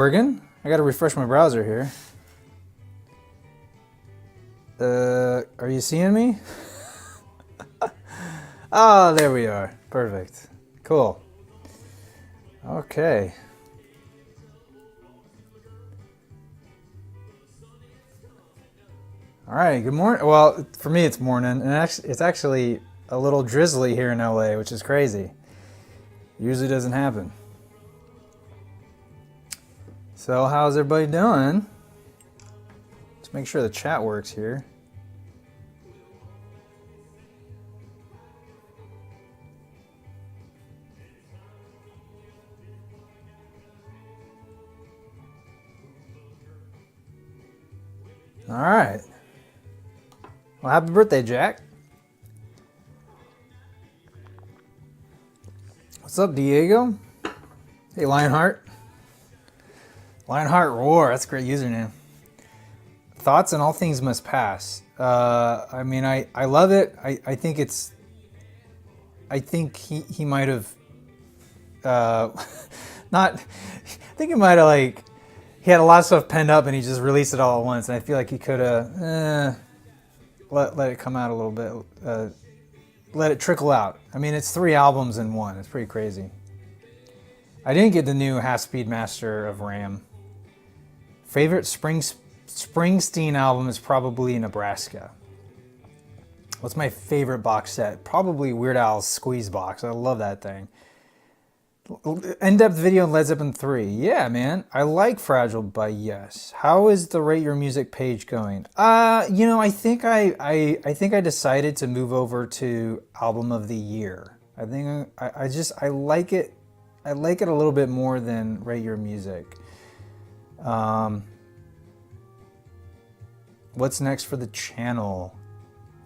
Oregon. I gotta refresh my browser here. Are you seeing me? Oh, there we are. Perfect. Cool. Okay. All right, good morning. Well, for me it's morning, and it's actually a little drizzly here in LA, which is crazy. Usually doesn't happen. So how's everybody doing? Let's make sure the chat works here. All right. Well, happy birthday, Jack. What's up, Diego? Hey, Lionheart. Lionheart Roar, that's a great username. Thoughts on All Things Must Pass. I mean, I love it. I think it's... I think he might have... not... I think he might have, like... He had a lot of stuff penned up and he just released it all at once. And I feel like he could have... let it come out a little bit. Let it trickle out. I mean, it's 3 albums in one. It's pretty crazy. I didn't get the new Half-Speed Master of Ram. Favorite Springsteen album is probably Nebraska. What's my favorite box set? Probably Weird Al's Squeeze box. I love that thing. In-depth video on Led Zeppelin 3. Yeah, man. I like Fragile by Yes. How is the Rate Your Music page going? You know, I think I decided to move over to Album of the Year. I think I like it. I like it a little bit more than Rate Your Music. What's next for the channel?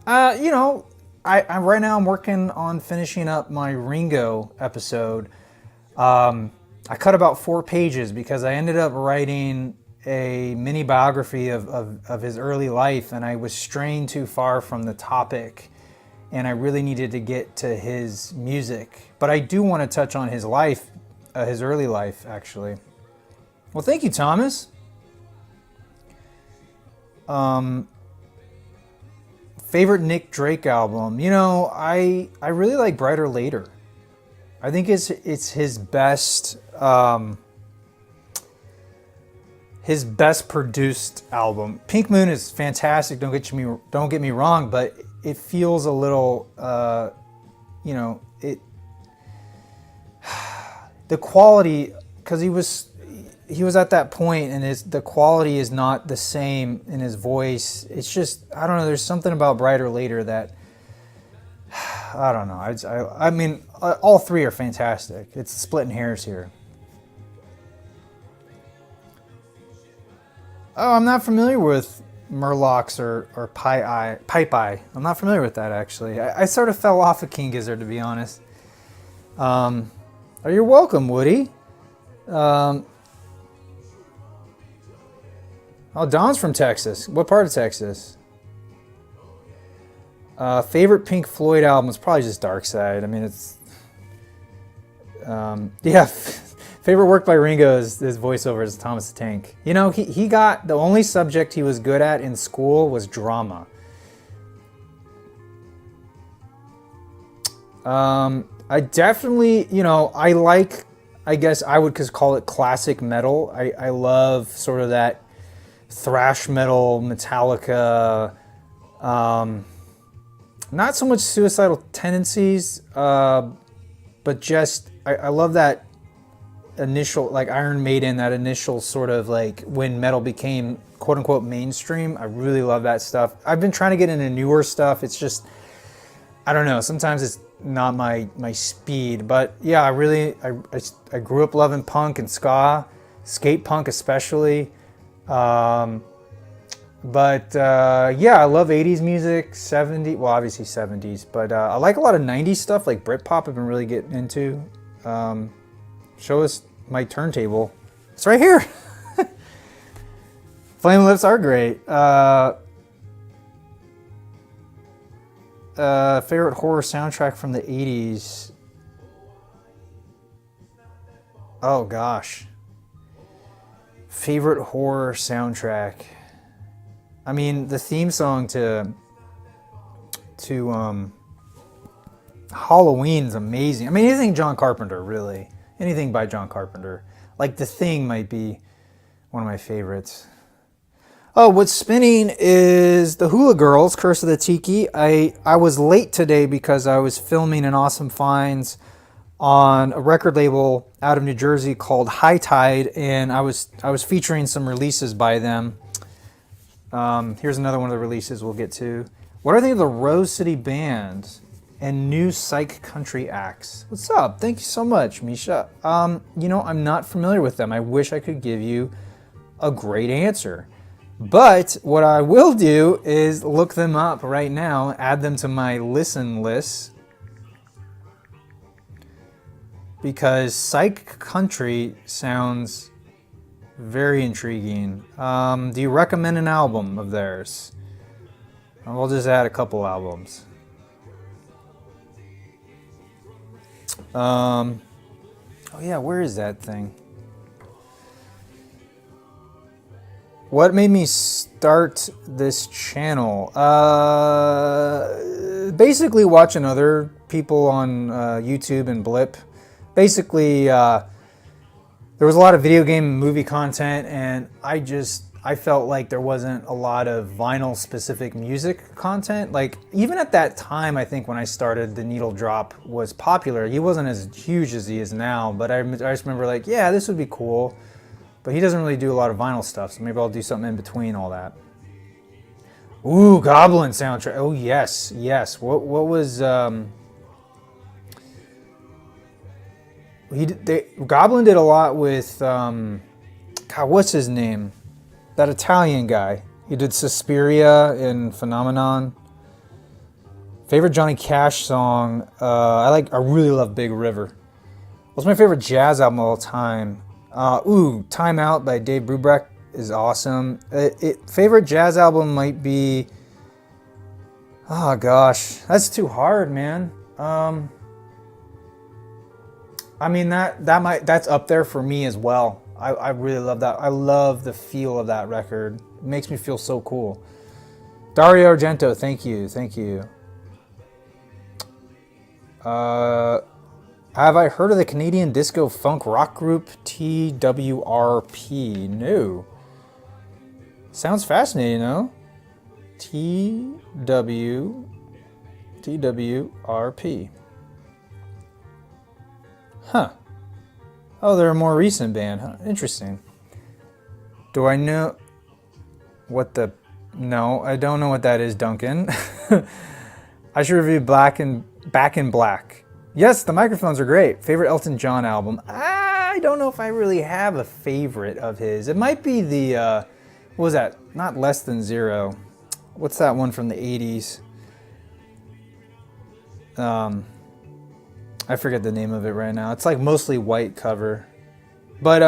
You know, I right now I'm working on finishing up my Ringo episode. I cut about 4 pages because I ended up writing a mini biography of his early life, and I was straying too far from the topic, and I really needed to get to his music. But I do want to touch on his life, his early life, actually. Well, thank you, Thomas. Favorite Nick Drake album? You know, I really like Brighter Later. I think it's his best produced album. Pink Moon is fantastic. Don't get me wrong, but it feels a little, you know, the quality, because he was at that point, and the quality is not the same in his voice. It's just, I don't know. There's something about Brighter Later that. I don't know. I mean, all 3 are fantastic. It's splitting hairs here. Oh, I'm not familiar with Murlocs or Pipe Eye. I'm not familiar with that, actually. I sort of fell off of King Gizzard, to be honest. You're welcome, Woody. Oh, Don's from Texas. What part of Texas? Favorite Pink Floyd album is probably just Dark Side. I mean, it's... yeah, favorite work by Ringo is his voiceover as Thomas the Tank. You know, he got... The only subject he was good at in school was drama. I definitely, you know, I like... I guess I would just call it classic metal. I love sort of that thrash metal, Metallica... not so much Suicidal Tendencies, but just, I love that initial, like Iron Maiden, that initial sort of like when metal became quote unquote mainstream. I really love that stuff. I've been trying to get into newer stuff. It's just, I don't know, sometimes it's not my speed, but yeah, I grew up loving punk and ska, skate punk especially. But yeah, I love 80s music, 70s, well obviously 70s, but I like a lot of 90s stuff, like Britpop I've been really getting into. Show us my turntable. It's right here. Flame Lips are great. Favorite horror soundtrack from the 80s? Oh gosh. Favorite horror soundtrack. I mean, the theme song to Halloween's amazing. I mean, anything John Carpenter, really. Anything by John Carpenter. Like The Thing might be one of my favorites. Oh, what's spinning is the Hula Girls, Curse of the Tiki. I was late today because I was filming an Awesome Finds on a record label out of New Jersey called High Tide, and I was featuring some releases by them. Here's another one of the releases we'll get to. What do I think of the Rose City Band and new psych country acts? What's up? Thank you so much, Misha. You know, I'm not familiar with them. I wish I could give you a great answer. But what I will do is look them up right now, add them to my listen list, because psych country sounds very intriguing. Do you recommend an album of theirs? We'll just add a couple albums. Oh yeah, where is that thing? What made me start this channel? Basically watching other people on YouTube and Blip. Basically, there was a lot of video game and movie content, and I felt like there wasn't a lot of vinyl specific music content. Like, even at that time, I think when I started, the Needle Drop was popular. He wasn't as huge as he is now, but I just remember like, yeah, this would be cool. But he doesn't really do a lot of vinyl stuff, so maybe I'll do something in between all that. Ooh, Goblin soundtrack. Oh yes, yes. What was Goblin did a lot with God, what's his name? That Italian guy. He did Suspiria and Phenomenon. Favorite Johnny Cash song? I really love Big River. What's my favorite jazz album of all time? Time Out by Dave Brubeck is awesome. Favorite jazz album might be, oh gosh, that's too hard, man. I mean that's up there for me as well. I really love that. I love the feel of that record. It makes me feel so cool. Dario Argento, thank you. Have I heard of the Canadian disco funk rock group TWRP? No. Sounds fascinating, though. TWRP. Huh. Oh, they're a more recent band. Huh? Interesting. Do I know what the... No, I don't know what that is, Duncan. I should review Back in Black. Yes, the microphones are great. Favorite Elton John album? I don't know if I really have a favorite of his. It might be the, what was that? Not Less Than Zero. What's that one from the 80s? I forget the name of it right now. It's like mostly white cover. But,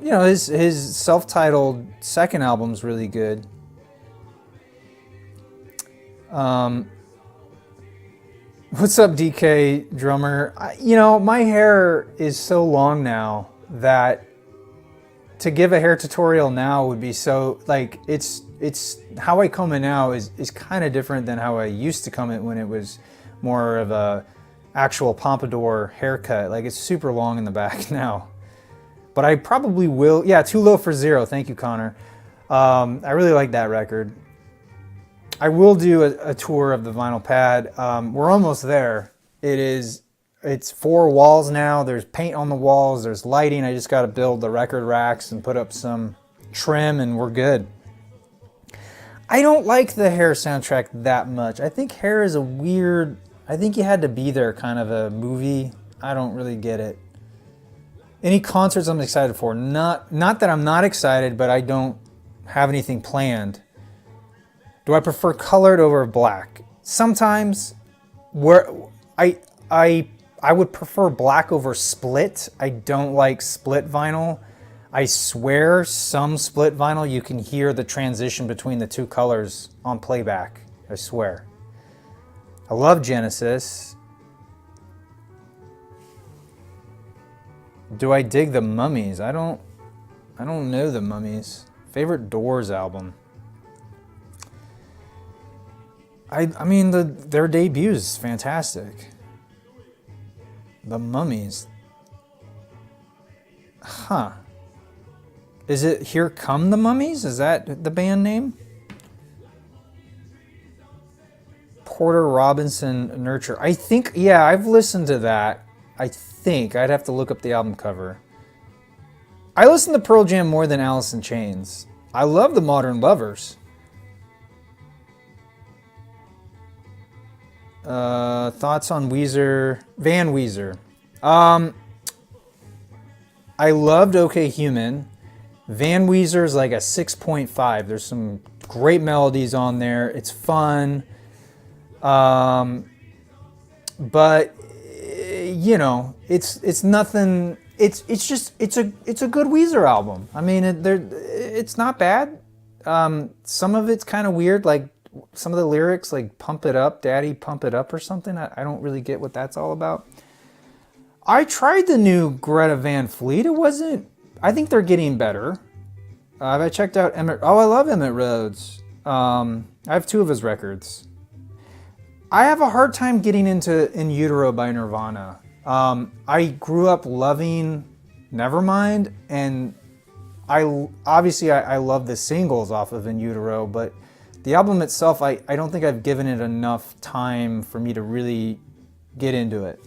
you know, his self-titled second album's really good. What's up, DK drummer? You know, my hair is so long now that to give a hair tutorial now would be so, like, it's how I comb it now is kind of different than how I used to comb it when it was more of a actual pompadour haircut. Like, it's super long in the back now. But I probably will, yeah, Too Low for Zero. Thank you, Connor. I really like that record. I will do a tour of the vinyl pad. We're almost there. It's 4 walls now. There's paint on the walls. There's lighting. I just got to build the record racks and put up some trim, and we're good. I don't like the Hair soundtrack that much. I think Hair is a weird... I think You Had to Be There kind of a movie. I don't really get it. Any concerts I'm excited for? Not that I'm not excited, but I don't have anything planned. Do I prefer colored over black? Sometimes, where I would prefer black over split. I don't like split vinyl. I swear some split vinyl you can hear the transition between the two colors on playback. I swear. I love Genesis. Do I dig the Mummies? I don't I don't know the Mummies. Favorite Doors album? I mean, their debut is fantastic. The Mummies. Huh. Is it Here Come the Mummies? Is that the band name? Porter Robinson Nurture. I think, yeah, I've listened to that. I think. I'd have to look up the album cover. I listen to Pearl Jam more than Alice in Chains. I love the Modern Lovers. Thoughts on Weezer? Van Weezer. I loved OK Human. Van Weezer's like a 6.5. There's some great melodies on there. It's fun. But you know, it's nothing. It's a good Weezer album. I mean, it's not bad. Some of it's kind of weird, like some of the lyrics, like "Pump It Up, Daddy, Pump It Up" or something. I don't really get what that's all about. I tried the new Greta Van Fleet. It wasn't. I think they're getting better. I checked out Emmett. Oh, I love Emmett Rhodes. I have 2 of his records. I have a hard time getting into In Utero by Nirvana. I grew up loving Nevermind, and I love the singles off of In Utero, but the album itself, I don't think I've given it enough time for me to really get into it.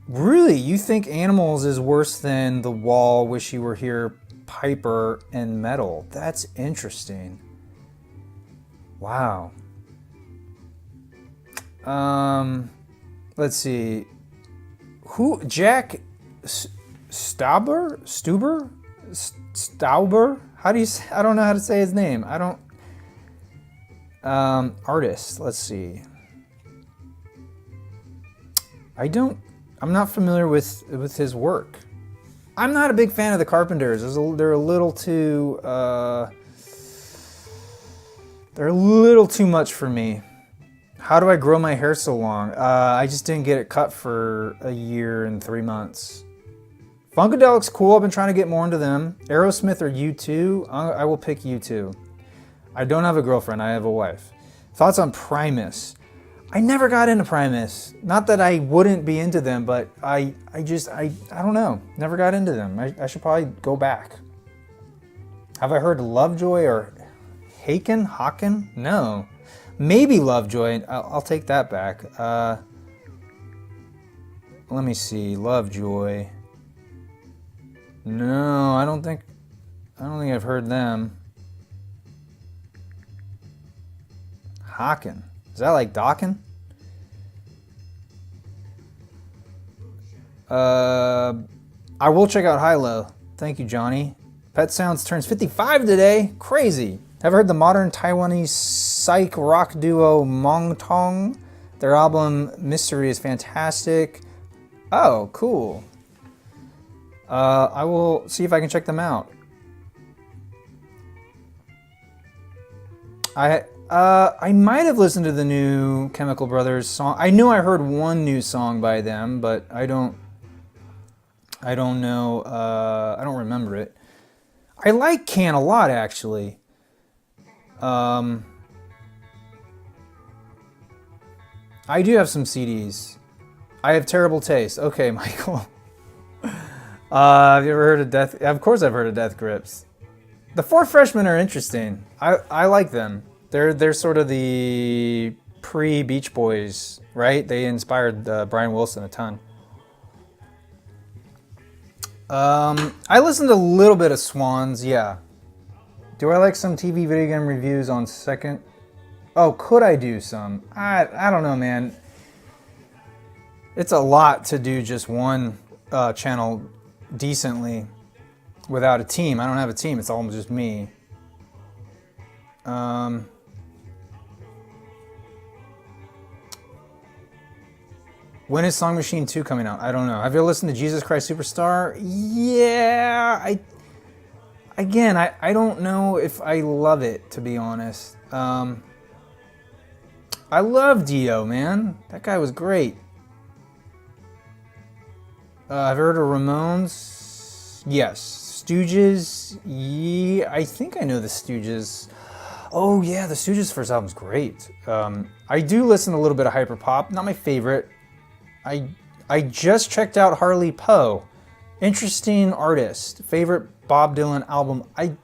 Really, you think Animals is worse than The Wall, Wish You Were Here, Piper, and Metal? That's interesting. Wow. Let's see. Who? Jack Stauber? Stauber? How do you say? I don't know how to say his name. I don't. Artist. Let's see. I'm not familiar with his work. I'm not a big fan of the Carpenters. They're a little too. They're a little too much for me. How do I grow my hair so long? I just didn't get it cut for a year and 3 months. Funkadelic's cool. I've been trying to get more into them. Aerosmith or U2? I will pick U2. I don't have a girlfriend. I have a wife. Thoughts on Primus? I never got into Primus. Not that I wouldn't be into them, but I don't know. Never got into them. I should probably go back. Have I heard Lovejoy or Haken? No. Maybe Lovejoy. I'll take that back. Let me see. Lovejoy. No, I don't think I've heard them. Haken. Is that like Dawkin? I will check out Hilo. Thank you, Johnny. Pet Sounds turns 55 today. Crazy. Have heard the modern Taiwanese psych rock duo Mongtong? Their album Mystery is fantastic. Oh, cool. I will see if I can check them out. I might have listened to the new Chemical Brothers song. I know I heard one new song by them, but I don't know. I don't remember it. I like Can a lot, actually. I do have some CDs. I have terrible taste. Okay, Michael. Have you ever heard of Death? Of course, I've heard of Death Grips. The Four Freshmen are interesting. I like them. They're sort of the pre-Beach Boys, right? They inspired Brian Wilson a ton. I listened to a little bit of Swans, yeah. Do I like some TV video game reviews on second? Oh, could I do some? I don't know, man. It's a lot to do just one channel decently without a team. I don't have a team. It's all just me. When is Song Machine 2 coming out? I don't know. Have you ever listened to Jesus Christ Superstar? Yeah. I don't know if I love it, to be honest. I love Dio, man. That guy was great. I've heard of Ramones. Yes. Stooges. Yeah, I think I know the Stooges. Oh yeah, the Stooges' first album's great. I do listen to a little bit of hyperpop. Not my favorite. I just checked out Harley Poe. Interesting artist. Favorite Bob Dylan album. I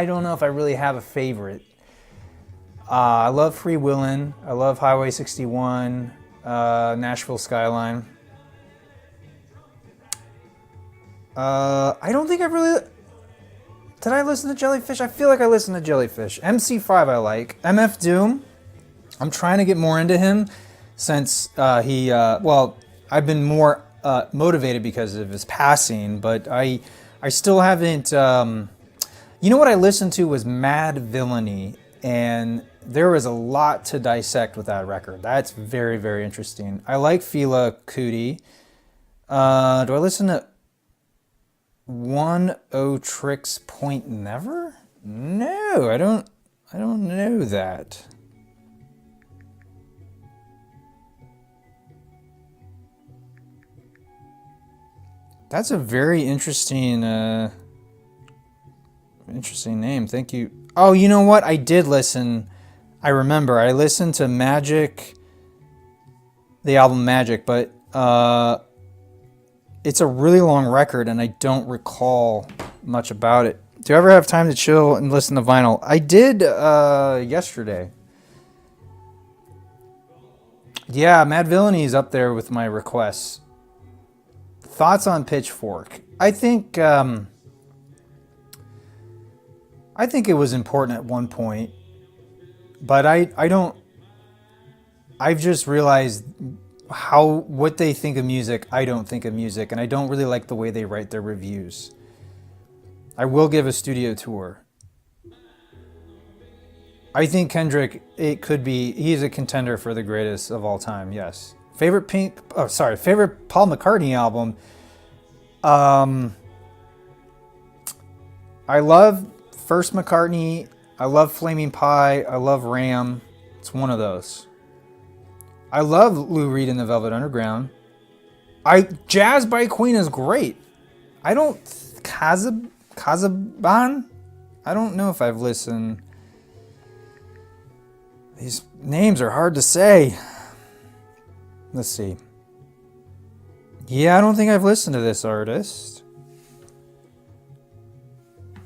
don't know if I really have a favorite. I love Free Willin'. I love Highway 61. Nashville Skyline. I don't think I really... Did I listen to Jellyfish? I feel like I listened to Jellyfish. MC5 I like. MF Doom. I'm trying to get more into him since well, I've been more motivated because of his passing, but I still haven't... you know what I listened to was Mad Villainy, and there was a lot to dissect with that record. That's very, very interesting. I like Fela Kuti. Do I listen to 1-0 Tricks Point Never? No, I don't know that. That's a very interesting name. Thank you. Oh, you know what? I did listen. I remember. I listened to Magic, the album Magic, but it's a really long record, and I don't recall much about it. Do you ever have time to chill and listen to vinyl? I did yesterday. Yeah, Mad Villainy is up there with my requests. Thoughts on Pitchfork? I think it was important at one point, but I've just realized what they think of music, I don't think of music, and I don't really like the way they write their reviews. I will give a studio tour. I think Kendrick, he's a contender for the greatest of all time, yes. Favorite Paul McCartney album. I love First McCartney. I love Flaming Pie. I love Ram. It's one of those. I love Lou Reed and the Velvet Underground. Jazz by Queen is great. Kazaban? I don't know if I've listened. These names are hard to say. Let's see. Yeah, I don't think I've listened to this artist.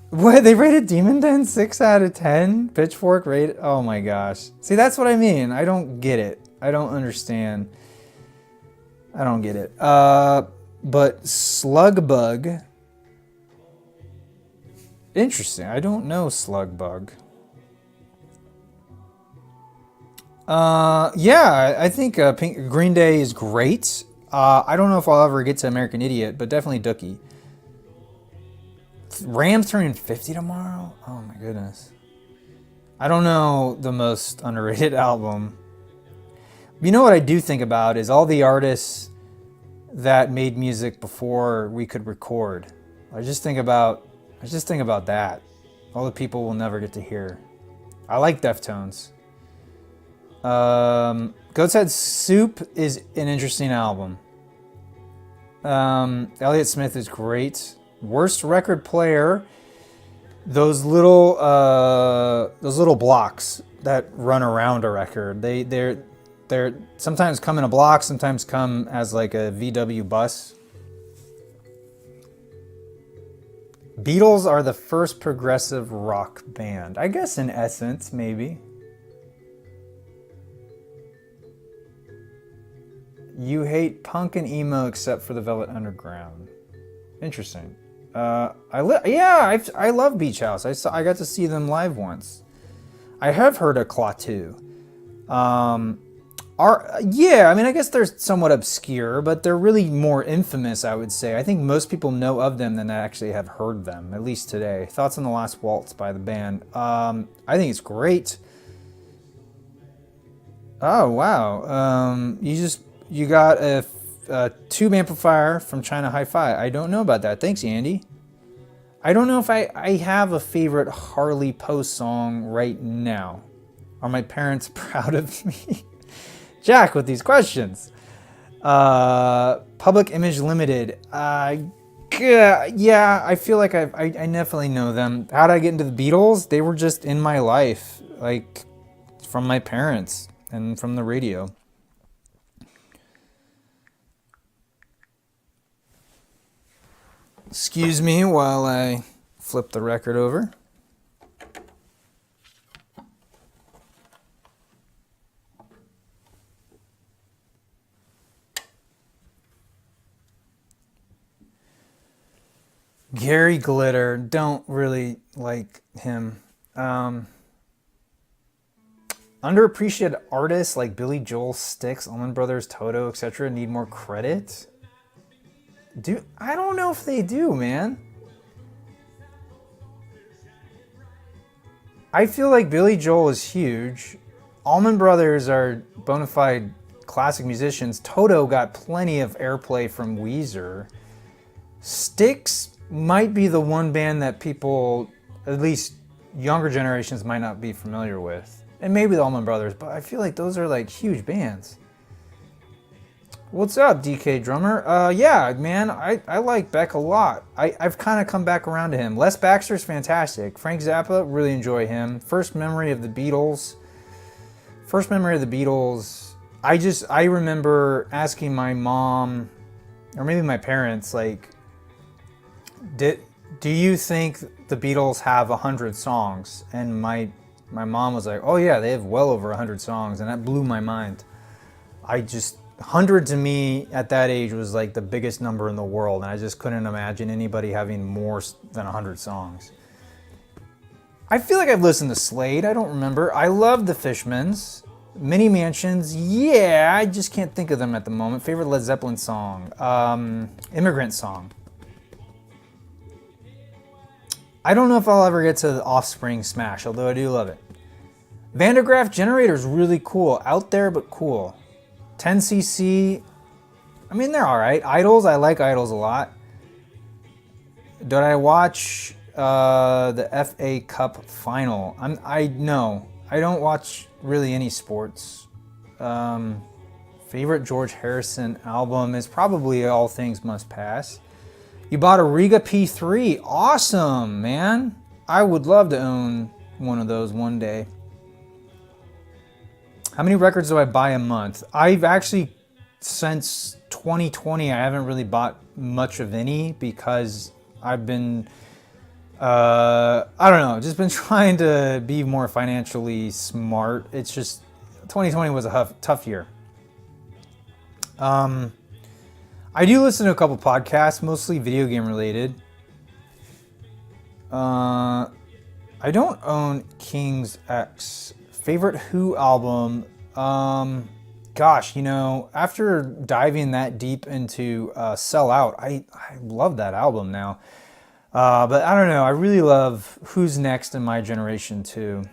What? They rated Demon Den 6 out of 10? Pitchfork rated... Oh my gosh. See, that's what I mean. I don't get it. I don't understand. I don't get it. But Slugbug... Interesting. I don't know Slugbug. Yeah, I think Green Day is great. I don't know if I'll ever get to American Idiot, but definitely Dookie. Ram's turning 50 tomorrow? Oh my goodness. I don't know the most underrated album. You know what I do think about is all the artists that made music before we could record. I just think about that. All the people we'll never get to hear. I like Deftones. Goat's Head Soup is an interesting album. Elliott Smith is great. Worst record player. Those little blocks that run around a record. They're sometimes come in a block, sometimes come as like a VW bus. Beatles are the first progressive rock band. I guess in essence, maybe. You hate punk and emo except for the Velvet Underground. Interesting. I love Beach House. I got to see them live once. I have heard of Klaatu. Yeah, I mean, I guess they're somewhat obscure, but they're really more infamous, I would say. I think most people know of them than actually have heard them, at least today. Thoughts on The Last Waltz by the band? I think it's great. Oh, wow. You got a tube amplifier from China Hi-Fi. I don't know about that. Thanks, Andy. I don't know if I have a favorite Harley Poe song right now. Are my parents proud of me? Jack with these questions. Public Image Limited. Yeah, I feel like I definitely know them. How did I get into the Beatles? They were just in my life, like from my parents and from the radio. Excuse me while I flip the record over. Gary Glitter, don't really like him. Underappreciated artists like Billy Joel, Styx, Allman Brothers, Toto, etc. need more credit. I don't know if they do, man. I feel like Billy Joel is huge. Allman Brothers are bona fide classic musicians. Toto got plenty of airplay from Weezer. Styx might be the one band that people, at least younger generations, might not be familiar with. And maybe the Allman Brothers, but I feel like those are like huge bands. What's up, DK Drummer? Yeah, man, I like Beck a lot. I've kind of come back around to him. Les Baxter's fantastic. Frank Zappa, really enjoy him. First memory of the Beatles. I remember asking my mom, or maybe my parents, like, do you think the Beatles have 100 songs? And my mom was like, oh yeah, they have well over 100 songs, and that blew my mind. 100 to me at that age was like the biggest number in the world, and I just couldn't imagine anybody having more than 100 songs. I feel like I've listened to Slade, I don't remember. I love the Fishmans. Mini Mansions, yeah, I just can't think of them at the moment. Favorite Led Zeppelin song? Immigrant Song. I don't know if I'll ever get to the Offspring Smash, although I do love it. Vandergraaf Generator's really cool. Out there, but cool. 10cc, I mean, they're alright. Idols, I like Idols a lot. Did I watch the FA Cup final? No, I don't watch really any sports. Favorite George Harrison album is probably All Things Must Pass. You bought a Riga P3. Awesome, man. I would love to own one of those one day. How many records do I buy a month? I've actually, since 2020, I haven't really bought much of any because I've been, I don't know, just been trying to be more financially smart. It's just, 2020 was a tough year. I do listen to a couple podcasts, mostly video game related. I don't own King's X. Favorite Who album? Gosh, after diving that deep into Sell Out, I love that album now. But I don't know, I really love Who's Next in my generation too.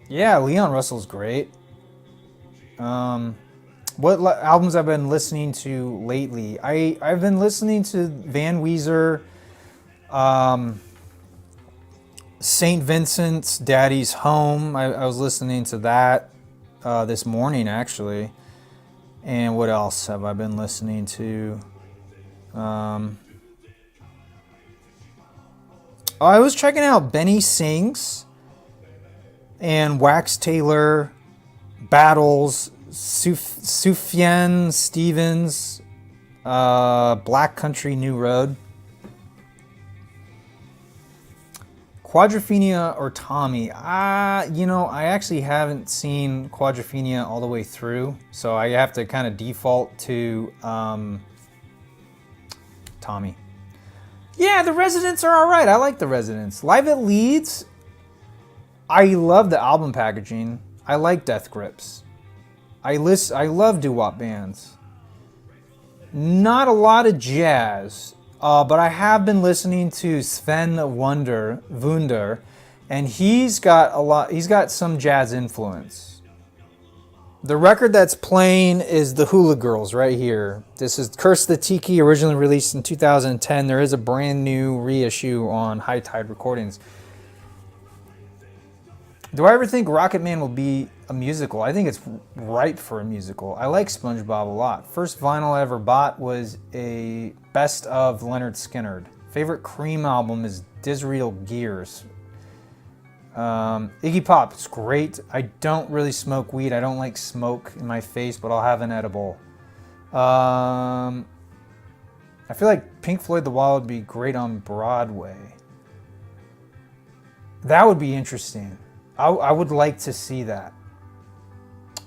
Yeah, Leon Russell's great. What albums I've been listening to lately? I've been listening to Van Weezer, St. Vincent's Daddy's Home. I was listening to that this morning, actually. And what else have I been listening to? I was checking out Benny Sings and Wax Taylor, Battles, Sufjan Stevens, Black Country New Road. Quadrophenia or Tommy? I actually haven't seen Quadrophenia all the way through, so I have to kind of default to Tommy. Yeah, the Residents are alright. I like the Residents. Live at Leeds, I love the album packaging. I like Death Grips. I love doo-wop bands. Not a lot of jazz. But I have been listening to Sven Wunder, and he's got some jazz influence. The record that's playing is the Hula Girls right here. This is Curse of the Tiki, originally released in 2010. There is a brand new reissue on High Tide Recordings. Do I ever think Rocket Man will be a musical. I think it's ripe for a musical. I like SpongeBob a lot. First vinyl I ever bought was a best of Leonard Skinner. Favorite Cream album is Disreal Gears. Iggy Pop, it's great. I don't really smoke weed. I don't like smoke in my face, but I'll have an edible. I feel like Pink Floyd The Wall would be great on Broadway. That would be interesting. I would like to see that.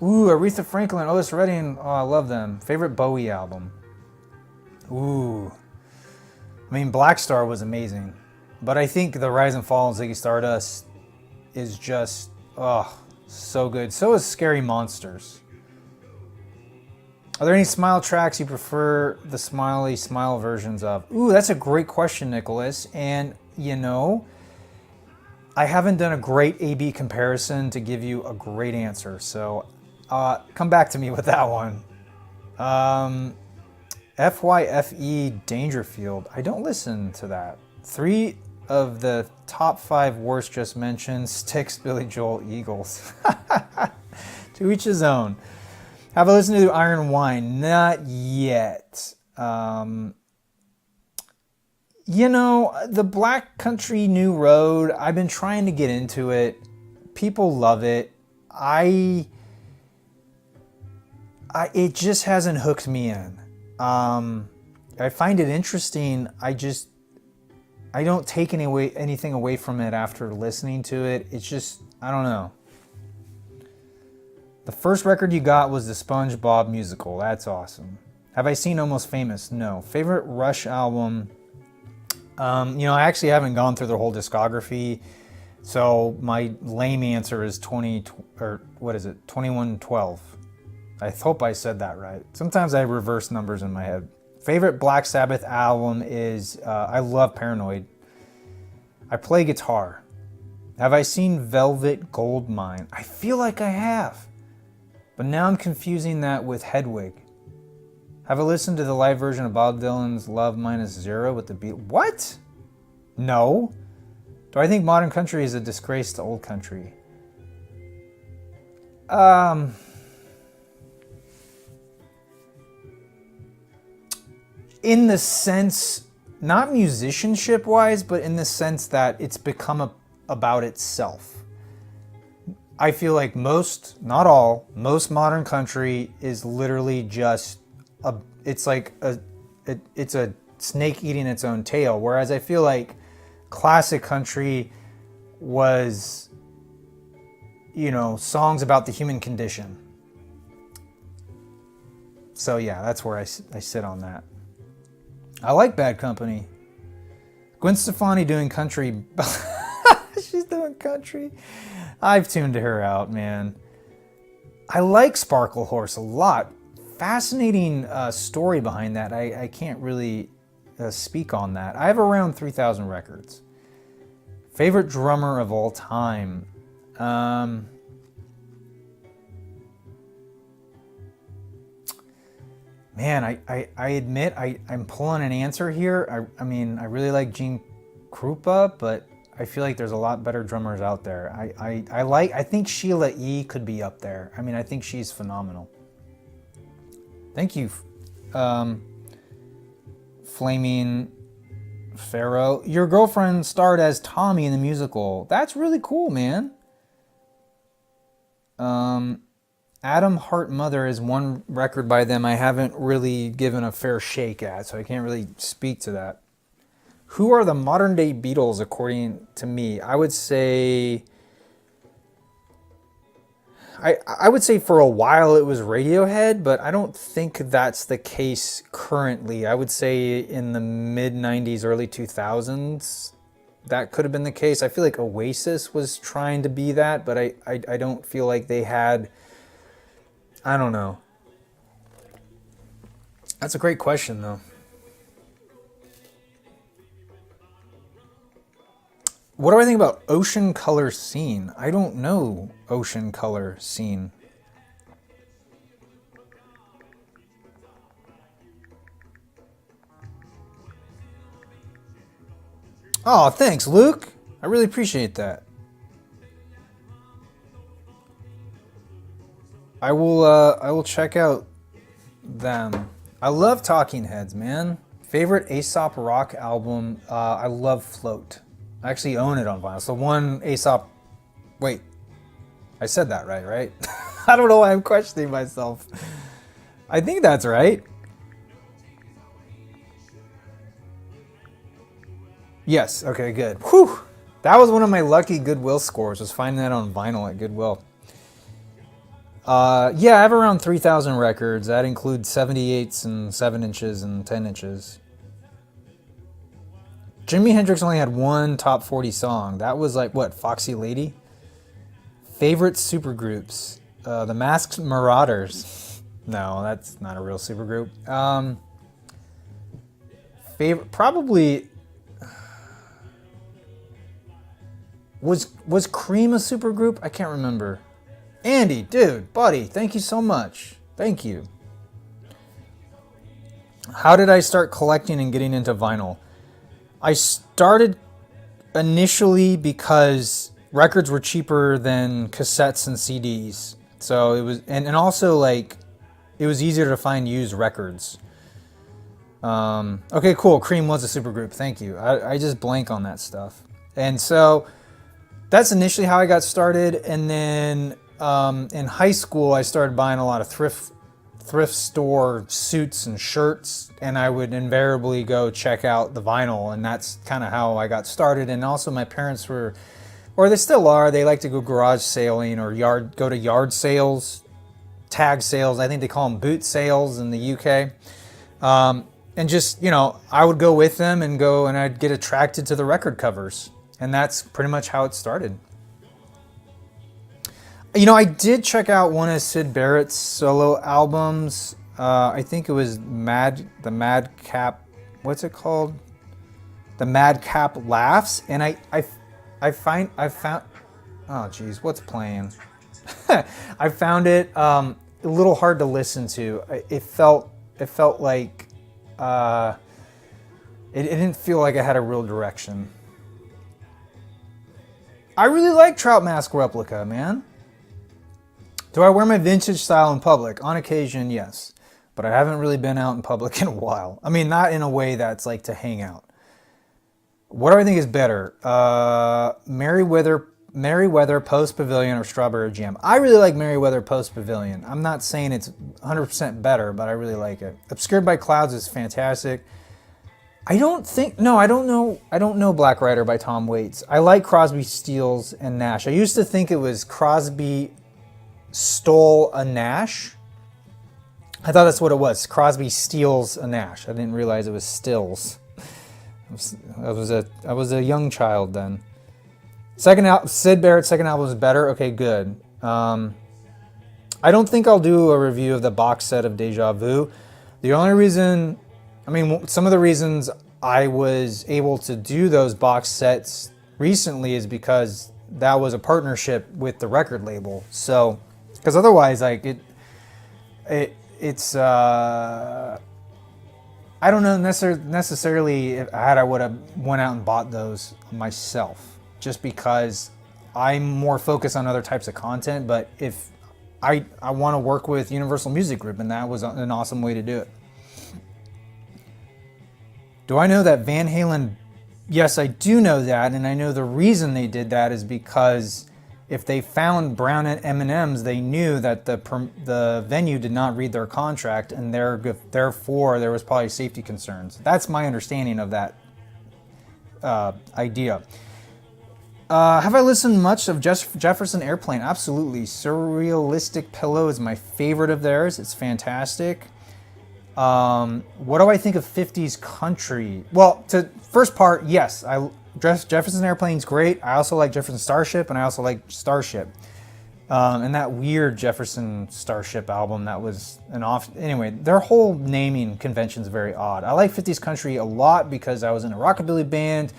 Ooh, Aretha Franklin, Otis Redding. Oh, I love them. Favorite Bowie album? Ooh. I mean, Black Star was amazing. But I think The Rise and Fall of Ziggy Stardust is just, oh, so good. So is Scary Monsters. Are there any Smile tracks you prefer the smiley smile versions of? Ooh, that's a great question, Nicholas. And, you know, I haven't done a great A-B comparison to give you a great answer. So come back to me with that one. FYFE Dangerfield. I don't listen to that. 3 of the top 5 worst just mentioned: Styx, Billy Joel, Eagles. To each his own. Have I listened to Iron Wine? Not yet. You know, the Black Country New Road, I've been trying to get into it. People love it. It just hasn't hooked me in. I find it interesting. I don't take anything away from it after listening to it. It's just, I don't know. The first record you got was the SpongeBob musical. That's awesome. Have I seen Almost Famous? No. Favorite Rush album? You know, I actually haven't gone through their whole discography, so my lame answer is 2112. I hope I said that right. Sometimes I reverse numbers in my head. Favorite Black Sabbath album is, I love Paranoid. I play guitar. Have I seen Velvet Goldmine? I feel like I have, but now I'm confusing that with Hedwig. Have I listened to the live version of Bob Dylan's Love Minus Zero with the Beatles? What? No. Do I think modern country is a disgrace to old country? In the sense, not musicianship wise, but in the sense that it's become about itself. I feel like most, not all, most modern country is literally just it's a snake eating its own tail. Whereas I feel like classic country was, you know, songs about the human condition. So yeah, that's where I sit on that. I like Bad Company. Gwen Stefani doing country. She's doing country. I've tuned her out, man. I like Sparkle Horse a lot. Fascinating story behind that. I can't really speak on that. I have around 3,000 records. Favorite drummer of all time? Man, I admit I'm pulling an answer here. I mean, I really like Gene Krupa, but I feel like there's a lot better drummers out there. I think Sheila E. could be up there. I mean, I think she's phenomenal. Thank you, Flaming Pharaoh. Your girlfriend starred as Tommy in the musical. That's really cool, man. Adam Hart Mother is one record by them I haven't really given a fair shake at, so I can't really speak to that. Who are the modern day Beatles according to me? I would say for a while it was Radiohead, but I don't think that's the case currently. I would say in the mid 90s, early 2000s, that could have been the case. I feel like Oasis was trying to be that, but I don't feel like they had, I don't know. That's a great question though. What do I think about Ocean Color Scene? I don't know Ocean Color Scene. Oh, thanks, Luke. I really appreciate that. I will check out them. I love Talking Heads, man. Favorite Aesop rock album? I love Float. I actually own it on vinyl. So one Aesop. Wait, I said that right? I don't know why I'm questioning myself. I think that's right. Yes. Okay. Good. Whew. That was one of my lucky Goodwill scores. Was finding that on vinyl at Goodwill. Yeah, I have around 3,000 records. That includes 78s and 7 inches and 10 inches. Jimi Hendrix only had one top 40 song. That was like, what, Foxy Lady? Favorite supergroups? The Masked Marauders. No, that's not a real supergroup. Favorite, probably... Was Cream a supergroup? I can't remember. Andy, dude, buddy, thank you so much. Thank you. How did I start collecting and getting into vinyl? I started initially because records were cheaper than cassettes and CDs. So it was, and also like, it was easier to find used records. Okay, cool. Cream was a supergroup. Thank you. I just blank on that stuff. And so that's initially how I got started. And then in high school, I started buying a lot of thrift store suits and shirts, and I would invariably go check out the vinyl, and that's kind of how I got started. And also my parents were, or they still are, they like to go garage sailing or go to yard sales, tag sales. I think they call them boot sales in the UK. And just, you know, I would go with them and I'd get attracted to the record covers. And that's pretty much how it started. You know, I did check out one of Syd Barrett's solo albums. I think it was the Madcap, what's it called? The Madcap Laughs. And I found, oh geez, what's playing? I found it a little hard to listen to. It felt like, it didn't feel like it had a real direction. I really like Trout Mask Replica, man. Do I wear my vintage style in public? On occasion, yes. But I haven't really been out in public in a while. I mean, not in a way that's like to hang out. What do I think is better? Merriweather Post Pavilion or Strawberry Jam? I really like Merriweather Post Pavilion. I'm not saying it's 100% better, but I really like it. Obscured by Clouds is fantastic. I don't know Black Rider by Tom Waits. I like Crosby, Stills, and Nash. I used to think it was Crosby stole a Nash. I thought that's what it was. Crosby steals a Nash. I didn't realize it was Stills. I was a young child then. Syd Barrett's second album is better. Okay, good. I don't think I'll do a review of the box set of Deja Vu. The only reason, I mean, some of the reasons I was able to do those box sets recently is because that was a partnership with the record label. So, because otherwise, like it's I don't know necessarily if I would have went out and bought those myself, just because I'm more focused on other types of content. But if I want to work with Universal Music Group, and that was an awesome way to do it. Do I know that Van Halen? Yes, I do know that, and I know the reason they did that is because if they found brown M&Ms, they knew that the venue did not read their contract, and therefore there was probably safety concerns. That's my understanding of that idea. Have I listened much of Jefferson Airplane? Absolutely. Surrealistic Pillow is my favorite of theirs. It's fantastic. What do I think of 50s country? Well, to first part, yes, Jefferson Airplane's great. I also like Jefferson Starship, and I also like Starship. And that weird Jefferson Starship album that was anyway, their whole naming convention is very odd. I like 50s country a lot because I was in a rockabilly band.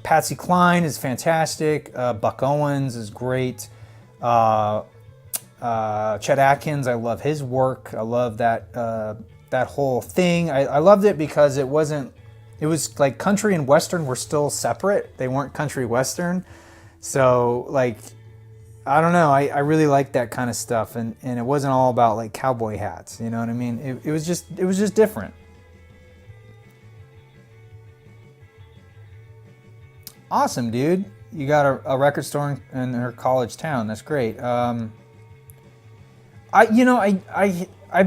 Patsy Cline is fantastic. Buck Owens is great. Chet Atkins, I love his work. I love that whole thing. I loved it because it was like country and western were still separate. They weren't country western. So like I don't know. I really like that kind of stuff, and it wasn't all about like cowboy hats. You know what I mean? It was just different. Awesome, dude. You got a record store in her college town. That's great. I've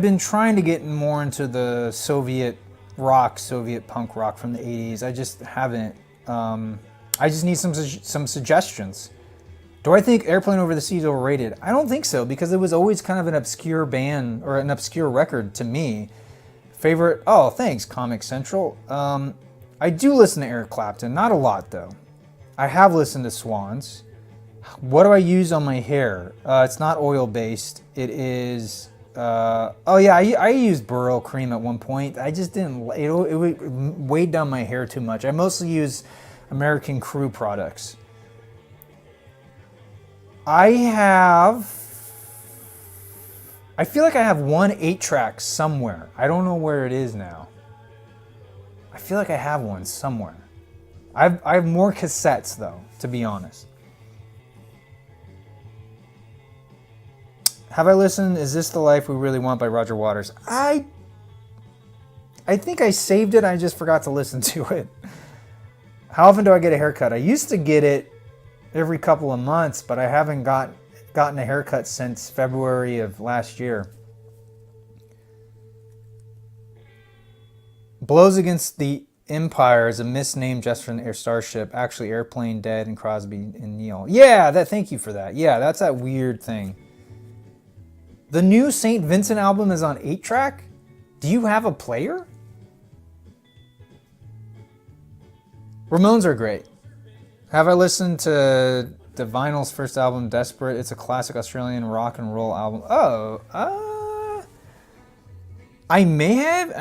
been trying to get more into the Soviet punk rock from the 80s. I just haven't. I just need some suggestions. Do I think Airplane Over the Sea is overrated? I don't think so, because it was always kind of an obscure band or an obscure record to me. Favorite? Oh, thanks, Comic Central. I do listen to Eric Clapton, not a lot though. I have listened to Swans. What do I use on my hair? It's not oil based. It is. Oh yeah, I used Burrow cream at one point. I just didn't. It weighed down my hair too much. I mostly use American Crew products. I feel like I have one 8-track somewhere. I don't know where it is now. I feel like I have one somewhere. I have more cassettes though, to be honest. Have I listened? Is This the Life We Really Want by Roger Waters? I think I saved it. I just forgot to listen to it. How often do I get a haircut? I used to get it every couple of months, but I haven't gotten a haircut since February of last year. Blows Against the Empire is a misnamed gesture in Air Starship. Actually, Airplane, Dead, and Crosby and Neil. Yeah, thank you for that. Yeah, that's that weird thing. The new St. Vincent album is on 8-track? Do you have a player? Ramones are great. Have I listened to the Vinyl's first album, Desperate? It's a classic Australian rock and roll album. Oh, I may have.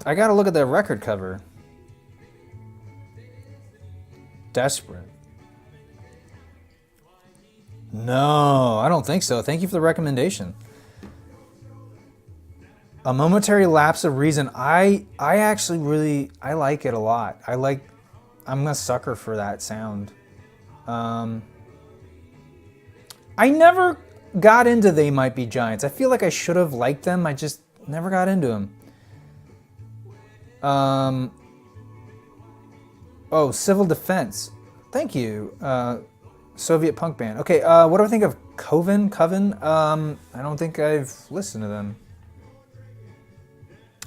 I gotta look at the record cover. Desperate. No, I don't think so. Thank you for the recommendation. A Momentary Lapse of Reason. I actually really like it a lot. I'm a sucker for that sound. I never got into They Might Be Giants. I feel like I should have liked them. I just never got into them. Oh, Civil Defense. Thank you. Soviet punk band. Okay, what do I think of Coven? I don't think I've listened to them.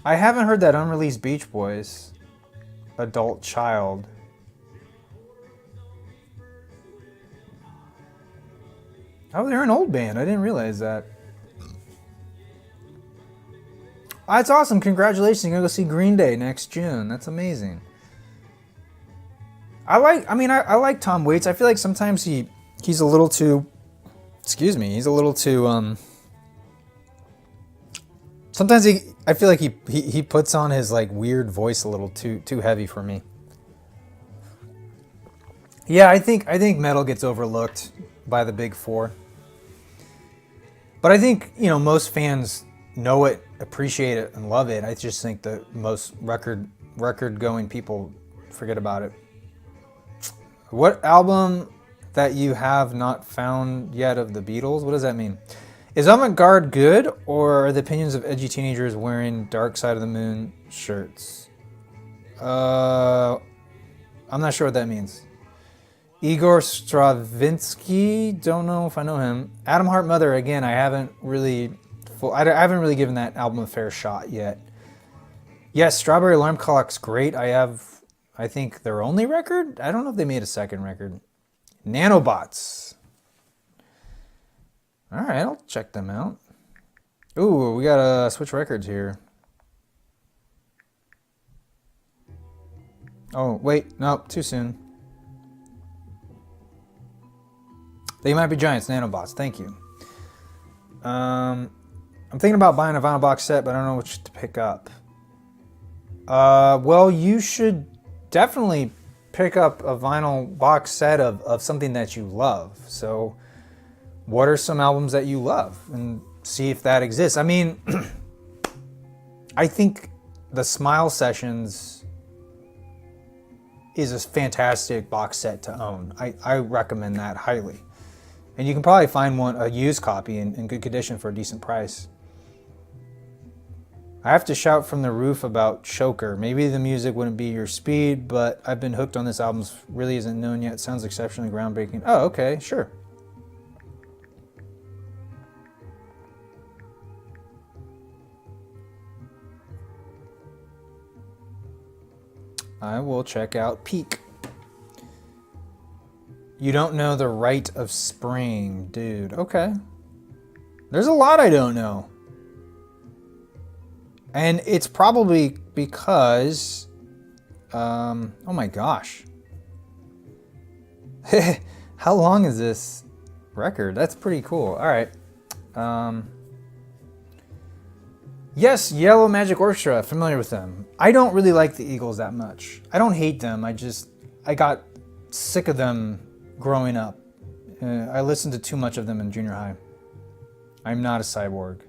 I haven't heard that unreleased Beach Boys, Adult Child. Oh, they're an old band. I didn't realize that. That's awesome. Congratulations. You're going to go see Green Day next June. That's amazing. I like Tom Waits. I feel like sometimes he's a little too, he's a little too, sometimes I feel like he puts on his like weird voice a little too heavy for me. Yeah, I think metal gets overlooked by the big four. But I think, most fans know it, appreciate it, and love it. I just think the most record going people forget about it. What album that you have not found yet of the Beatles? What does that mean? Is avant-garde good, or are the opinions of edgy teenagers wearing Dark Side of the Moon shirts? I'm not sure what that means. Igor Stravinsky, don't know if I know him. Adam Hart Mother, again, I haven't really given that album a fair shot yet. Yes, Strawberry Alarm Clock's great. I think their only record? I don't know if they made a second record. Nanobots. All right, I'll check them out. Ooh, we gotta switch records here. Oh, wait, no, too soon. They Might Be Giants, Nanobots, thank you. I'm thinking about buying a vinyl box set, but I don't know which to pick up. Well, you should definitely pick up a vinyl box set of something that you love. So, what are some albums that you love? And see if that exists. I mean, I think the Smile Sessions is a fantastic box set to own. I recommend that highly. And you can probably find a used copy in good condition for a decent price. I have to shout from the roof about Choker. Maybe the music wouldn't be your speed, but I've been hooked on this album. Really isn't known yet. It sounds exceptionally groundbreaking. Oh, okay, sure. I will check out Peak. You don't know the Rite of Spring, dude. Okay. There's a lot I don't know. And it's probably because, oh my gosh. How long is this record? That's pretty cool. All right. Yes, Yellow Magic Orchestra, familiar with them. I don't really like the Eagles that much. I don't hate them. I got sick of them growing up. I listened to too much of them in junior high. I'm not a cyborg.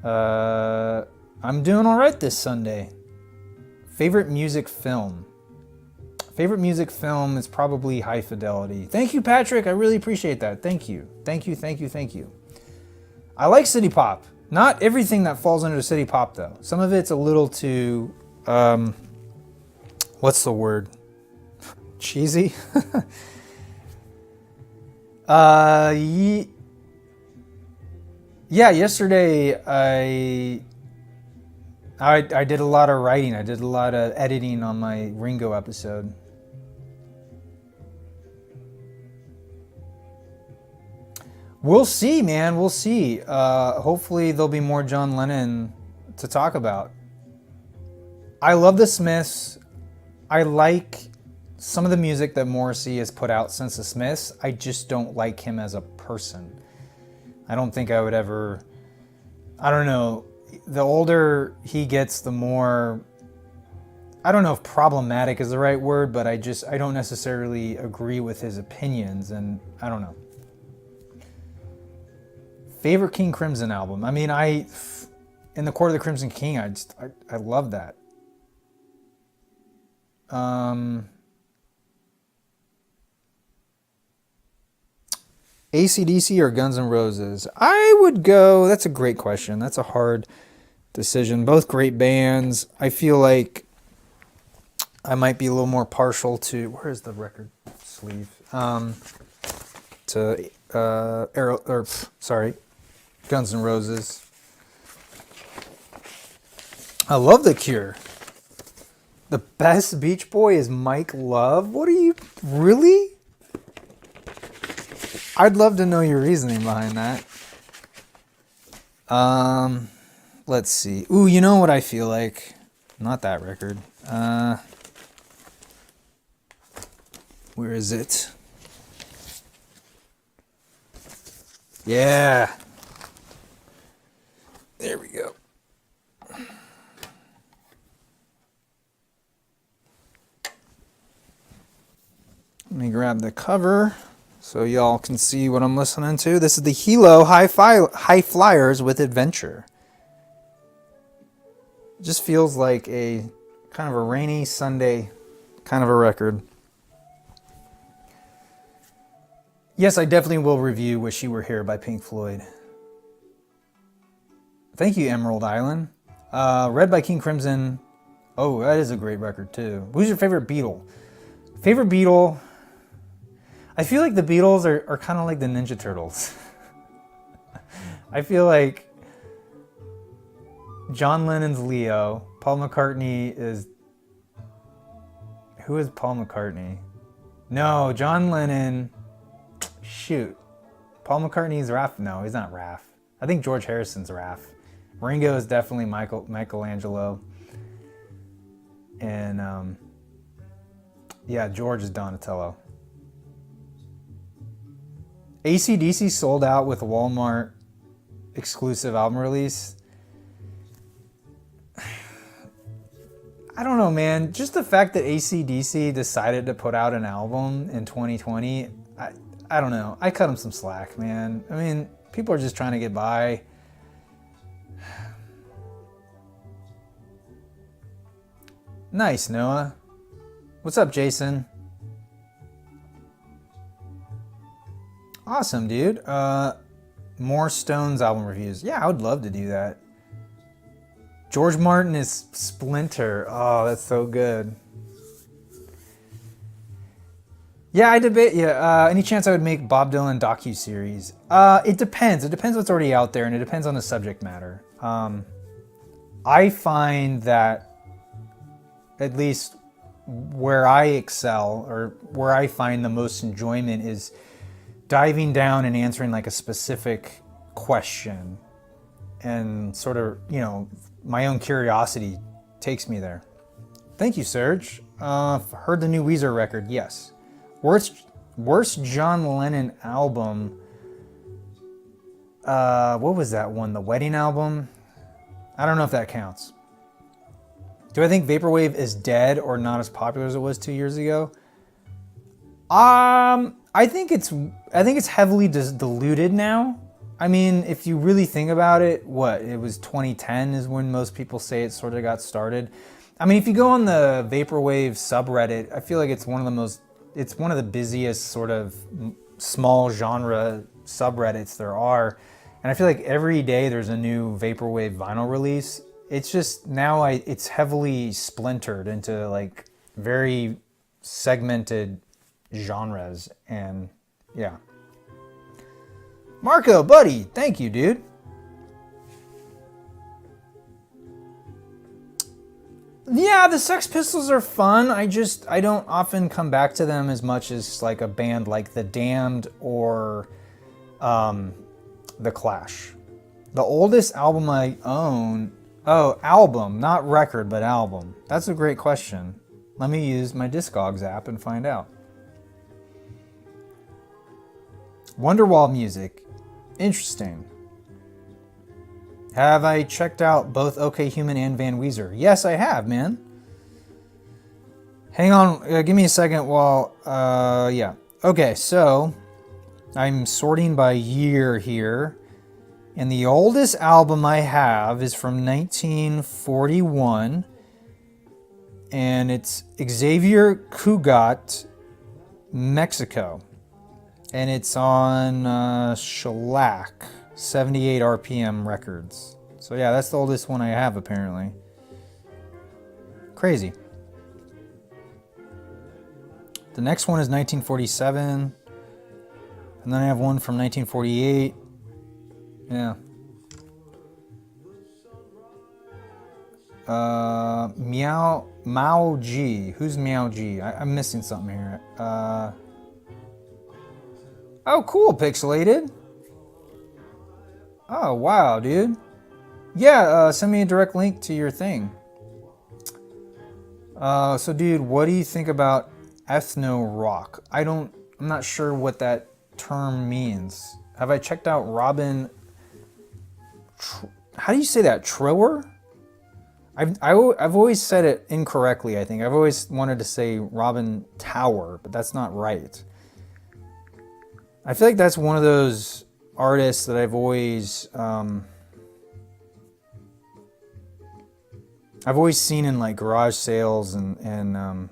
I'm doing all right this Sunday. Favorite music film. Favorite music film is probably High Fidelity. Thank you, Patrick. I really appreciate that. Thank you. Thank you, thank you, thank you. I like city pop. Not everything that falls under city pop, though. Some of it's a little too, what's the word? Cheesy? Yeah, yesterday I did a lot of writing. I did a lot of editing on my Ringo episode. We'll see, man. We'll see. Hopefully there'll be more John Lennon to talk about. I love the Smiths. I like some of the music that Morrissey has put out since the Smiths. I just don't like him as a person. I don't think I would ever... I don't know. The older he gets, the more... I don't know if problematic is the right word, but I don't necessarily agree with his opinions, and I don't know. Favorite King Crimson album? I mean, in the Court of the Crimson King, I love that. AC/DC or Guns N' Roses? I would go, that's a great question. That's a hard decision. Both great bands. I feel like I might be a little more partial to, where's the record sleeve? Guns N' Roses. I love The Cure. The best Beach Boy is Mike Love? What are you, really? I'd love to know your reasoning behind that. Let's see. Ooh, you know what I feel like? Not that record. Where is it? Yeah. There we go. Let me grab the cover so y'all can see what I'm listening to. This is the Hilo High Flyers with Adventure. It just feels like a kind of a rainy Sunday kind of a record. Yes, I definitely will review Wish You Were Here by Pink Floyd. Thank you, Emerald Island. Read by King Crimson. Oh, that is a great record, too. Who's your favorite Beatle? Favorite Beatle? I feel like the Beatles are kind of like the Ninja Turtles. I feel like John Lennon's Leo. Paul McCartney is... Who is Paul McCartney? No, John Lennon... Shoot. Paul McCartney's Raph? No, he's not Raph. I think George Harrison's Raph. Ringo is definitely Michelangelo. And, yeah, George is Donatello. AC/DC sold out with a Walmart exclusive album release. I don't know, man. Just the fact that AC/DC decided to put out an album in 2020, I don't know. I cut them some slack, man. I mean, people are just trying to get by. Nice, Noah. What's up, Jason? Awesome, dude. More Stones album reviews. Yeah, I would love to do that. George Martin is Splinter. Oh, that's so good. Yeah, I debate. Yeah, any chance I would make Bob Dylan docu-series? It depends. It depends what's already out there, and it depends on the subject matter. I find that, at least where I excel, or where I find the most enjoyment, is diving down and answering like a specific question, and sort of, my own curiosity takes me there. Thank you, Serge. Heard the new Weezer record? Yes. Worst John Lennon album. What was that one? The Wedding album? I don't know if that counts. Do I think Vaporwave is dead or not as popular as it was 2 years ago? I think it's heavily diluted now. I mean, if you really think about it, it was 2010 is when most people say it sort of got started. I mean, if you go on the Vaporwave subreddit, I feel like it's one of the busiest sort of small genre subreddits there are. And I feel like every day there's a new Vaporwave vinyl release. It's just now it's heavily splintered into like very segmented genres, and yeah. Marco, buddy, thank you, dude. Yeah, the Sex Pistols are fun. I don't often come back to them as much as like a band like The Damned or The Clash. The oldest album I own... Oh, album, not record, but album. That's a great question. Let me use my Discogs app and find out. Wonderwall music. Interesting. Have I checked out both OK Human and Van Weezer? Yes, I have, man. Hang on, give me a second while, yeah. Okay, so I'm sorting by year here. And the oldest album I have is from 1941. And it's Xavier Cugat, Mexico. And it's on Shellac, 78 RPM records. So yeah, that's the oldest one I have apparently. Crazy. The next one is 1947. And then I have one from 1948. Yeah. Mao G. Who's Mao G? I'm missing something here. Oh, cool, Pixelated. Oh, wow, dude. Yeah, send me a direct link to your thing. So, dude, what do you think about ethno rock? I'm not sure what that term means. Have I checked out Robin? How do you say that? Trower? I've always said it incorrectly, I think. I've always wanted to say Robin Tower, but that's not right. I feel like that's one of those artists that I've always seen in like garage sales and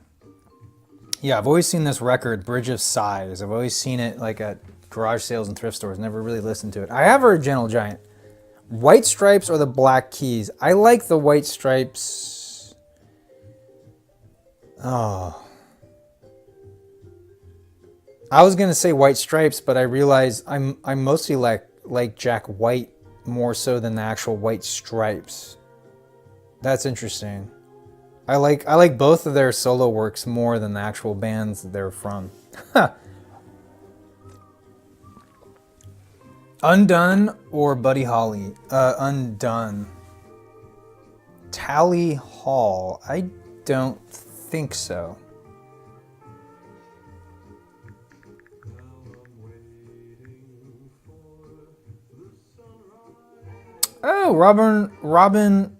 yeah, I've always seen this record, Bridge of Sighs. I've always seen it like at garage sales and thrift stores. Never really listened to it. I have heard Gentle Giant. White Stripes or the Black Keys? I like the White Stripes. Oh. I was gonna say White Stripes, but I realized I'm mostly like Jack White more so than the actual White Stripes. That's interesting. I like both of their solo works more than the actual bands that they're from. Undone or Buddy Holly? Undone. Tally Hall? I don't think so. Oh, Robin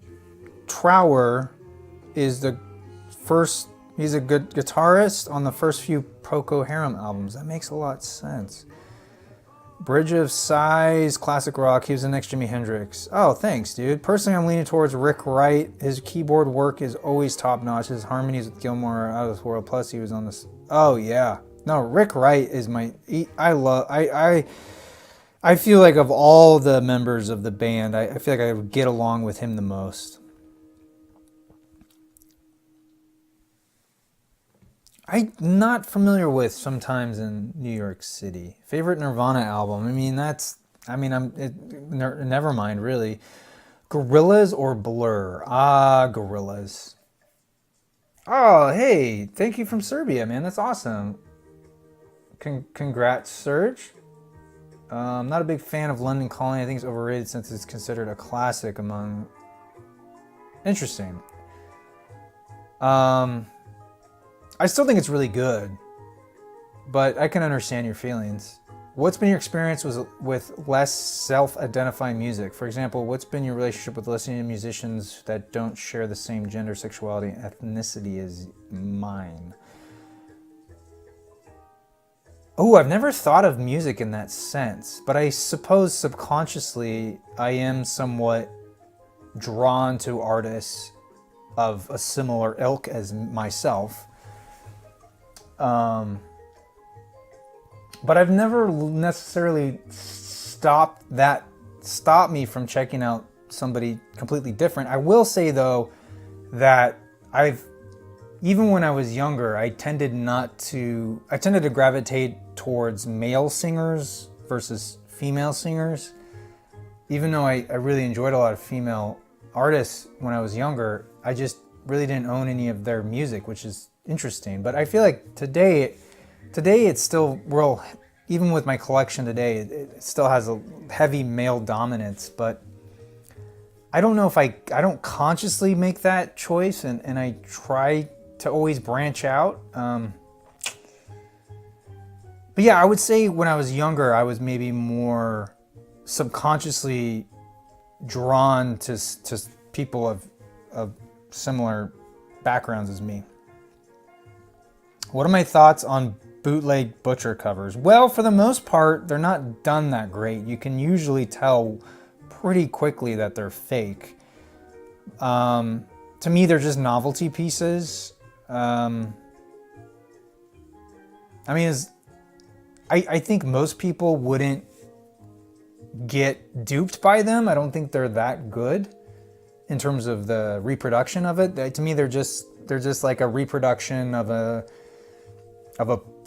Trower is the first. He's a good guitarist on the first few Procol Harum albums. That makes a lot of sense. Bridge of Sighs, classic rock. He was the next Jimi Hendrix. Oh, thanks, dude. Personally, I'm leaning towards Rick Wright. His keyboard work is always top notch. His harmonies with Gilmour are out of this world. Plus, he was on this. Oh yeah, No, Rick Wright is I feel like of all the members of the band, I feel like I would get along with him the most. I'm not familiar with Sometimes in New York City. Favorite Nirvana album? Never mind, really. Gorillaz or Blur? Gorillaz. Oh, hey, thank you from Serbia, man. That's awesome. Congrats, Serge. I'm not a big fan of London Calling. I think it's overrated since it's considered a classic among... Interesting. I still think it's really good, but I can understand your feelings. What's been your experience with less self-identifying music? For example, what's been your relationship with listening to musicians that don't share the same gender, sexuality, and ethnicity as mine? Oh, I've never thought of music in that sense, but I suppose subconsciously I am somewhat drawn to artists of a similar ilk as myself. But I've never necessarily stopped me from checking out somebody completely different. I will say though that even when I was younger, I tended to gravitate towards male singers versus female singers. Even though I really enjoyed a lot of female artists when I was younger, I just really didn't own any of their music, which is interesting. But I feel like today it's still real, even with my collection today, it still has a heavy male dominance. But I don't know if I don't consciously make that choice, and I try to always branch out. But yeah, I would say when I was younger, I was maybe more subconsciously drawn to people of similar backgrounds as me. What are my thoughts on bootleg Butcher covers? Well, for the most part, they're not done that great. You can usually tell pretty quickly that they're fake. To me, they're just novelty pieces. I think most people wouldn't get duped by them. I don't think they're that good in terms of the reproduction of it. To me, they're just like a reproduction of a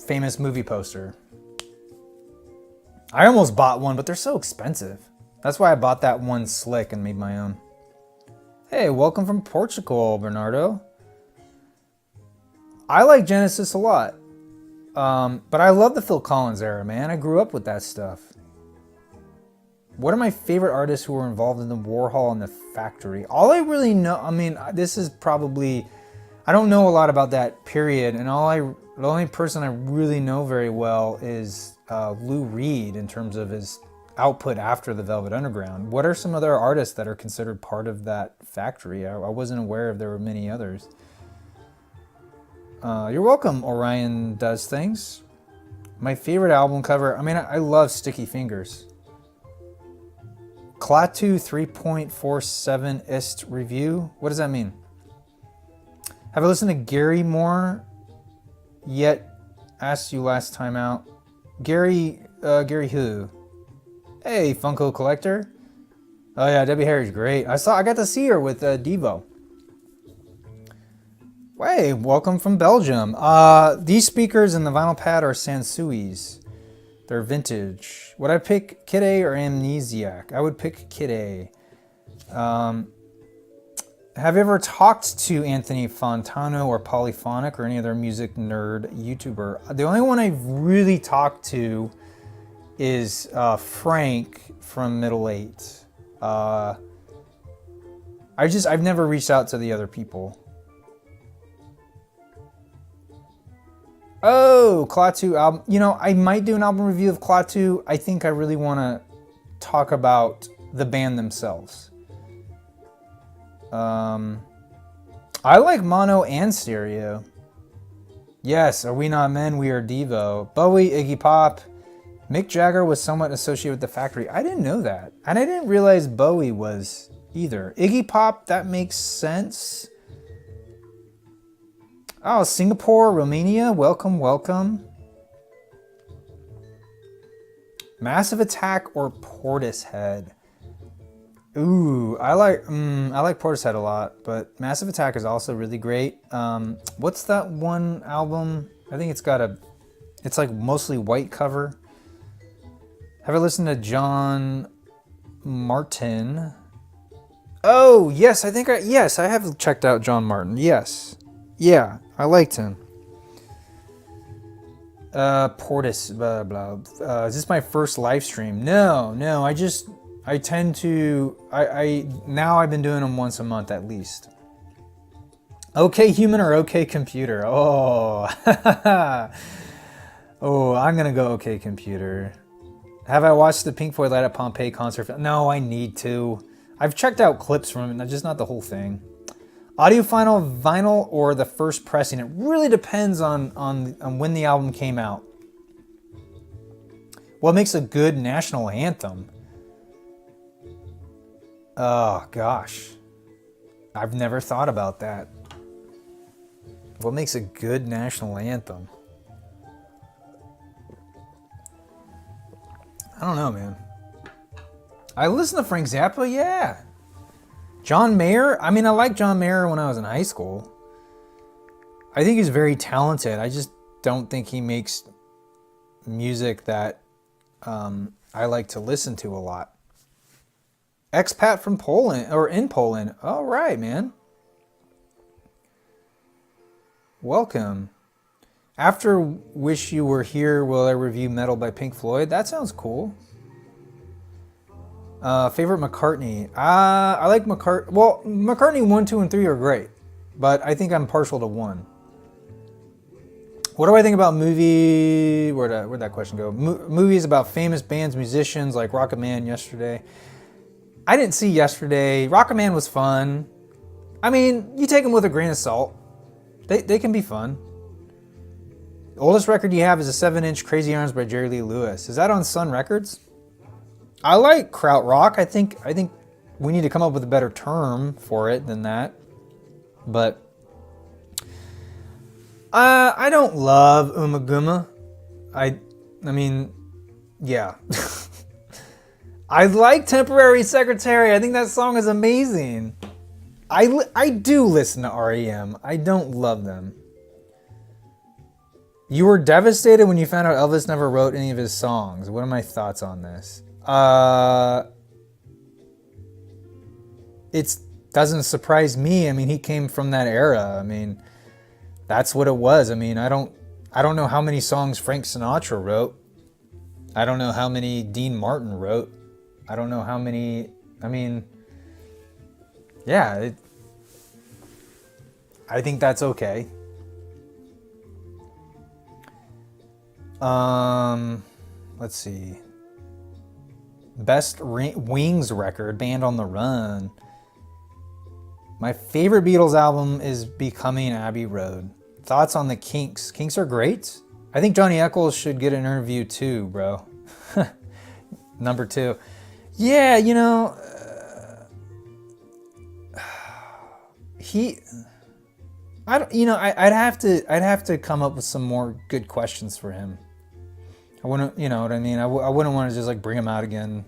famous movie poster. I almost bought one, but they're so expensive. That's why I bought that one slick and made my own. Hey, welcome from Portugal, Bernardo. I like Genesis a lot. But I love the Phil Collins era, man. I grew up with that stuff. What are my favorite artists who were involved in the Warhol and the Factory? All I really know, this is probably... I don't know a lot about that period, and the only person I really know very well is Lou Reed in terms of his output after the Velvet Underground. What are some other artists that are considered part of that factory? I wasn't aware if there were many others. You're welcome, Orion Does Things. My favorite album cover, I love Sticky Fingers. Klaatu 3.47 ist review. What does that mean? Have I listened to Gary Moore yet? Asked you last time out. Gary who? Hey, Funko Collector. Oh yeah, Debbie Harry's great. I got to see her with Devo. Hey, welcome from Belgium. These speakers in the vinyl pad are Sansui's. They're vintage. Would I pick Kid A or Amnesiac? I would pick Kid A. Have you ever talked to Anthony Fontano or Polyphonic or any other music nerd YouTuber? The only one I've really talked to is Frank from Middle 8. I've never reached out to the other people. Oh, Klaatu album. I might do an album review of Klaatu. I think I really want to talk about the band themselves. I like mono and stereo. Yes, Are We Not Men? We Are Devo. Bowie, Iggy Pop. Mick Jagger was somewhat associated with the Factory. I didn't know that. And I didn't realize Bowie was either. Iggy Pop, that makes sense. Oh, Singapore, Romania, welcome, welcome. Massive Attack or Portishead? Ooh, I like Portishead a lot, but Massive Attack is also really great. What's that one album? I think it's like mostly white cover. Have I listened to John Martin? Oh, yes, I have checked out John Martin. Yes. Yeah, I liked him. Portis, blah, blah. Is this my first live stream? No, I tend to, now I've been doing them once a month at least. Okay Human or Okay Computer? Oh, oh, I'm gonna go Okay Computer. Have I watched the Pink Floyd Light at Pompeii concert? No, I need to. I've checked out clips from it, just not the whole thing. Audiophile, vinyl, or the first pressing? It really depends on when the album came out. What makes a good national anthem? Oh, gosh. I've never thought about that. What makes a good national anthem? I don't know, man. I listen to Frank Zappa, yeah. John Mayer? I mean, I liked John Mayer when I was in high school. I think he's very talented. I just don't think he makes music that I like to listen to a lot. Expat from Poland, or in Poland. All right, man. Welcome. After Wish You Were Here, will I review Metal by Pink Floyd? That sounds cool. Favorite McCartney? I like McCartney. Well, McCartney 1, 2, and 3 are great, but I think I'm partial to 1. What do I think about movie? Where'd that question go? Movies about famous bands, musicians like Rocket Man, Yesterday. I didn't see Yesterday. Rocket Man was fun. I mean, you take them with a grain of salt. They can be fun. The oldest record you have is a 7-inch Crazy Arms by Jerry Lee Lewis. Is that on Sun Records? I like krautrock. I think we need to come up with a better term for it than that. But I don't love Umaguma. I mean, yeah. I like Temporary Secretary. I think that song is amazing. I do listen to REM. I don't love them. You were devastated when you found out Elvis never wrote any of his songs. What are my thoughts on this? It doesn't surprise me. I mean, he came from that era. I mean, that's what it was. I mean, I don't know how many songs Frank Sinatra wrote. I don't know how many Dean Martin wrote. I don't know how many. I mean, yeah, I think that's okay. Let's see. Best Wings record, Band on the Run. My favorite Beatles album is Becoming Abbey Road. Thoughts on the Kinks? Kinks are great. I think Johnny Eccles should get an interview too, bro. Number 2. Yeah, you know, I'd have to come up with some more good questions for him. I wouldn't, you know what I mean? I wouldn't want to just like bring him out again.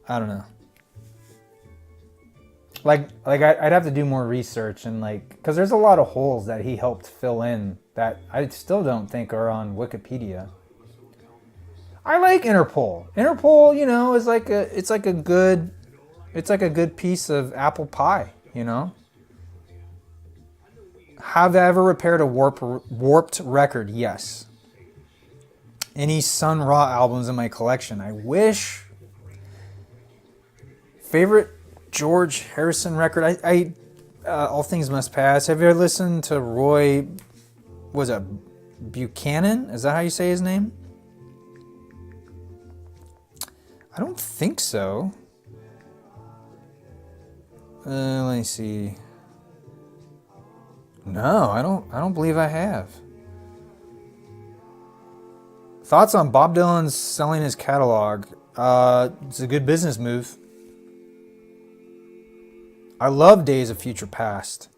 I don't know. Like I'd have to do more research and like, because there's a lot of holes that he helped fill in that I still don't think are on Wikipedia. I like Interpol. Interpol, you know, is like it's like a good piece of apple pie, you know. Have I ever repaired a warped record? Yes. Any Sun Ra albums in my collection? I wish. Favorite George Harrison record? I All Things Must Pass. Have you ever listened to Roy? Was it Buchanan? Is that how you say his name? I don't think so. Let me see. No, I don't believe I have. Thoughts on Bob Dylan's selling his catalog? It's a good business move. I love Days of Future Past.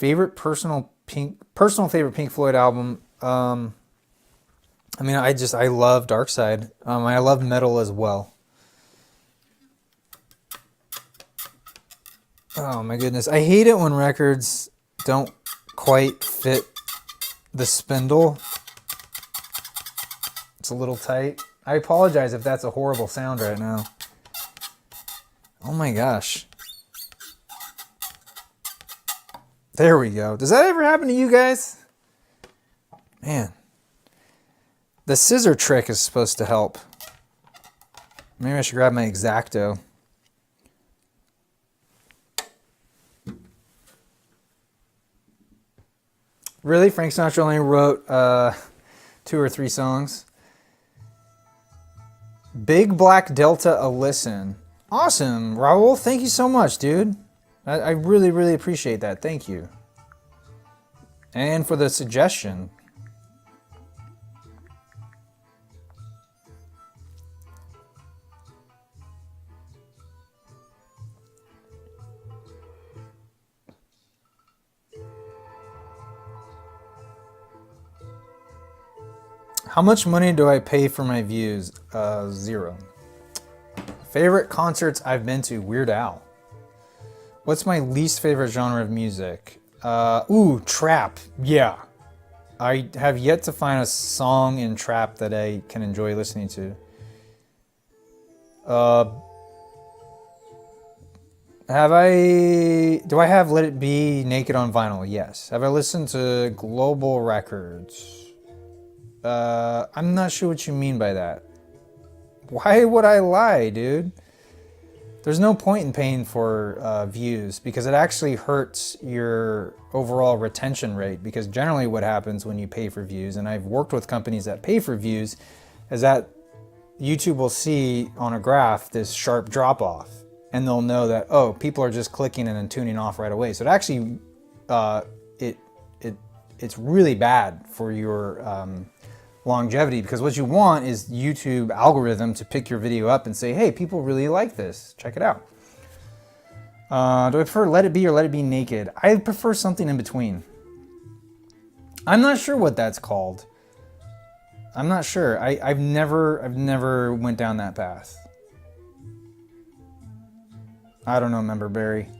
Personal favorite Pink Floyd album. I mean, I love Dark Side. I love metal as well. Oh my goodness. I hate it when records don't quite fit the spindle. It's a little tight. I apologize if that's a horrible sound right now. Oh my gosh. There we go. Does that ever happen to you guys? Man. The scissor trick is supposed to help. Maybe I should grab my X-Acto. Really? Frank Sinatra only wrote 2 or 3 songs? Big Black Delta a listen. Awesome, Raul. Thank you so much, dude. I really, really appreciate that. Thank you. And for the suggestion. How much money do I pay for my views? 0. Favorite concerts I've been to? Weird Al. What's my least favorite genre of music? Ooh, trap. Yeah. I have yet to find a song in trap that I can enjoy listening to. Do I have Let It Be Naked on vinyl? Yes. Have I listened to Global Records? I'm not sure what you mean by that. Why would I lie, dude? There's no point in paying for views because it actually hurts your overall retention rate, because generally what happens when you pay for views, and I've worked with companies that pay for views, is that YouTube will see on a graph this sharp drop off, and they'll know that, oh, people are just clicking and then tuning off right away. So it actually, it's really bad for your longevity, because what you want is YouTube algorithm to pick your video up and say, hey, people really like this, check it out. Do I prefer Let It Be or Let It Be Naked? I prefer something in between. I'm not sure what that's called. I'm not sure. I've never went down that path. I don't know, Member Barry.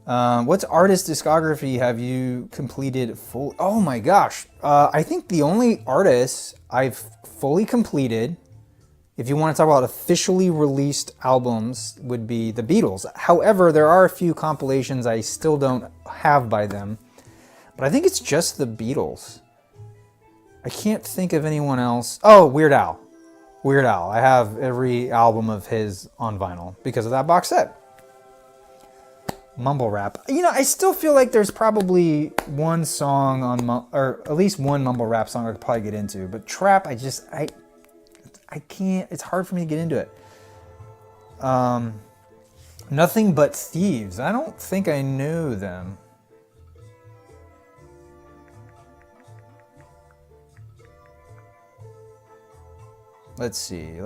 What artist discography have you completed full? Oh my gosh. I think the only artist I've fully completed, if you want to talk about officially released albums, would be the Beatles. However, there are a few compilations I still don't have by them, but I think it's just the Beatles. I can't think of anyone else. Oh, Weird Al. Weird Al. I have every album of his on vinyl because of that box set. Mumble rap. You know, I still feel like there's probably one song on, or at least one mumble rap song I could probably get into. But trap, I can't. It's hard for me to get into it. Nothing But Thieves. I don't think I knew them. Let's see.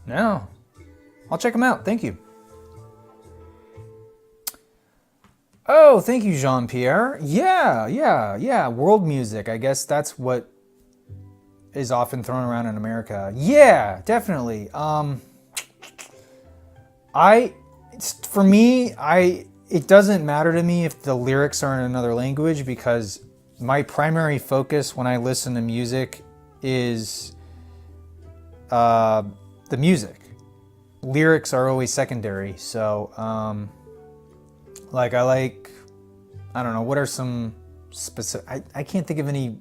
No. I'll check them out. Thank you. Oh, thank you, Jean-Pierre. Yeah. World music. I guess that's what is often thrown around in America. Yeah, definitely. It doesn't matter to me if the lyrics are in another language, because my primary focus when I listen to music is the music. Lyrics are always secondary. So, I don't know, what are some specific, I can't think of any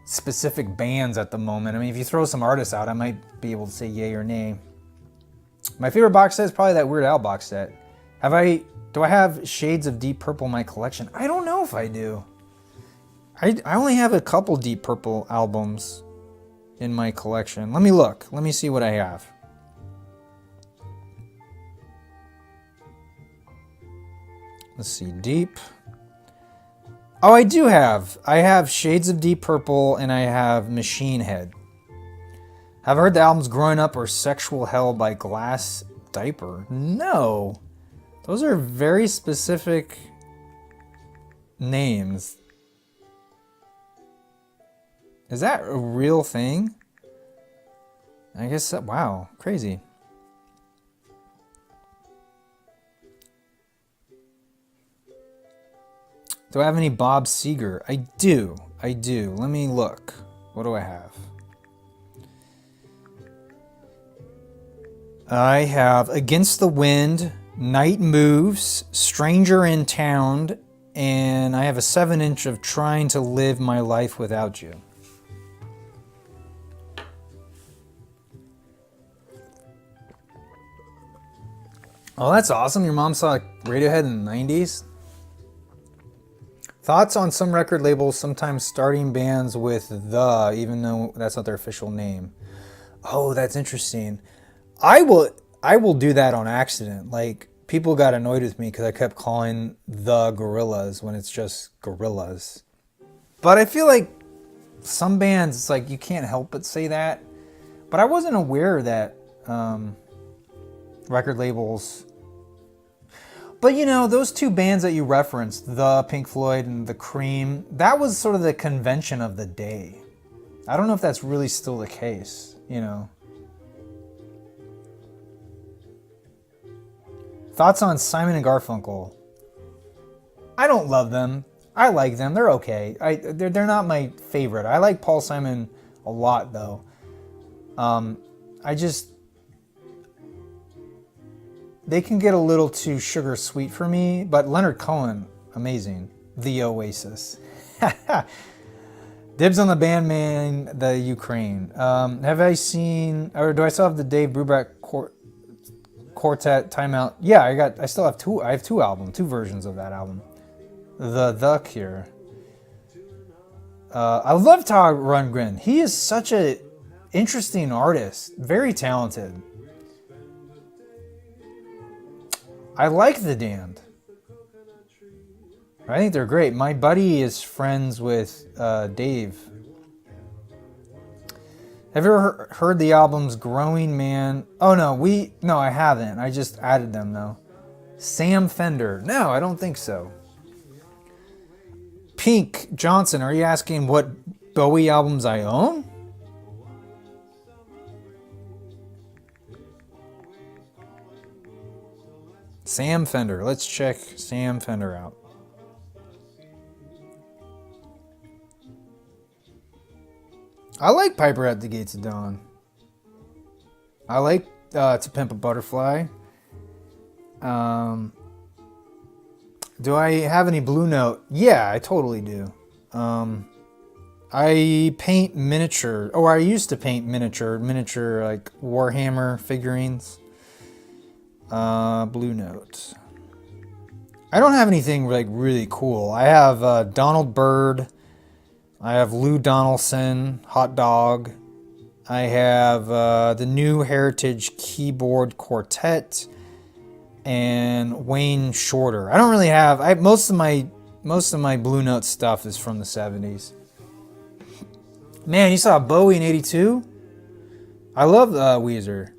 specific bands at the moment. I mean, if you throw some artists out, I might be able to say yay or nay. My favorite box set is probably that Weird Al box set. Do I have Shades of Deep Purple in my collection? I don't know if I do. I only have a couple Deep Purple albums in my collection. Let me look. Let me see what I have. Let's see. Deep. Oh, I do have. I have Shades of Deep Purple and I have Machine Head. Have I heard the albums Growing Up or Sexual Hell by Glass Diaper? No. Those are very specific names. Is that a real thing? I guess that, wow, crazy. Do I have any Bob Seger? I do. Let me look. What do I have? I have Against the Wind, Night Moves, Stranger in Town, and I have a 7-inch of Trying to Live My Life Without You. Oh, that's awesome. Your mom saw Radiohead in the 90s? Thoughts on some record labels sometimes starting bands with the, even though that's not their official name. Oh, that's interesting. I will do that on accident. Like, people got annoyed with me because I kept calling the Gorillas when it's just Gorillas. But I feel like some bands, it's like you can't help but say that. But I wasn't aware that record labels... But you know, those two bands that you referenced, the Pink Floyd and the Cream, that was sort of the convention of the day. I don't know if that's really still the case, you know. Thoughts on Simon and Garfunkel? I don't love them. I like them. They're okay. They're not my favorite. I like Paul Simon a lot, though. They can get a little too sugar sweet for me, but Leonard Cohen, amazing. The Oasis. Dibs on the Bandman, the Ukraine. Have I seen, or do I still have the Dave Brubeck Quartet Timeout? Yeah, I still have two. I have two versions of that album. The Cure. I love Todd Rundgren. He is such a interesting artist, very talented. I like The Damned. I think they're great. My buddy is friends with Dave. Have you ever heard the albums Growing Man? Oh, no, I haven't. I just added them, though. Sam Fender. No, I don't think so. Pink Johnson, are you asking what Bowie albums I own? Sam Fender. Let's check Sam Fender out. I like Piper at the Gates of Dawn. I like To Pimp a Butterfly. Do I have any Blue Note? Yeah, I totally do. I paint miniature. Oh, I used to paint miniature like Warhammer figurines. Blue Note. I don't have anything like really cool. I have Donald Byrd. I have Lou Donaldson, Hot Dog. I have the New Heritage Keyboard Quartet and Wayne Shorter. I don't really have. Most of my Blue Note stuff is from the 70s. Man, you saw Bowie in '82? I love Weezer.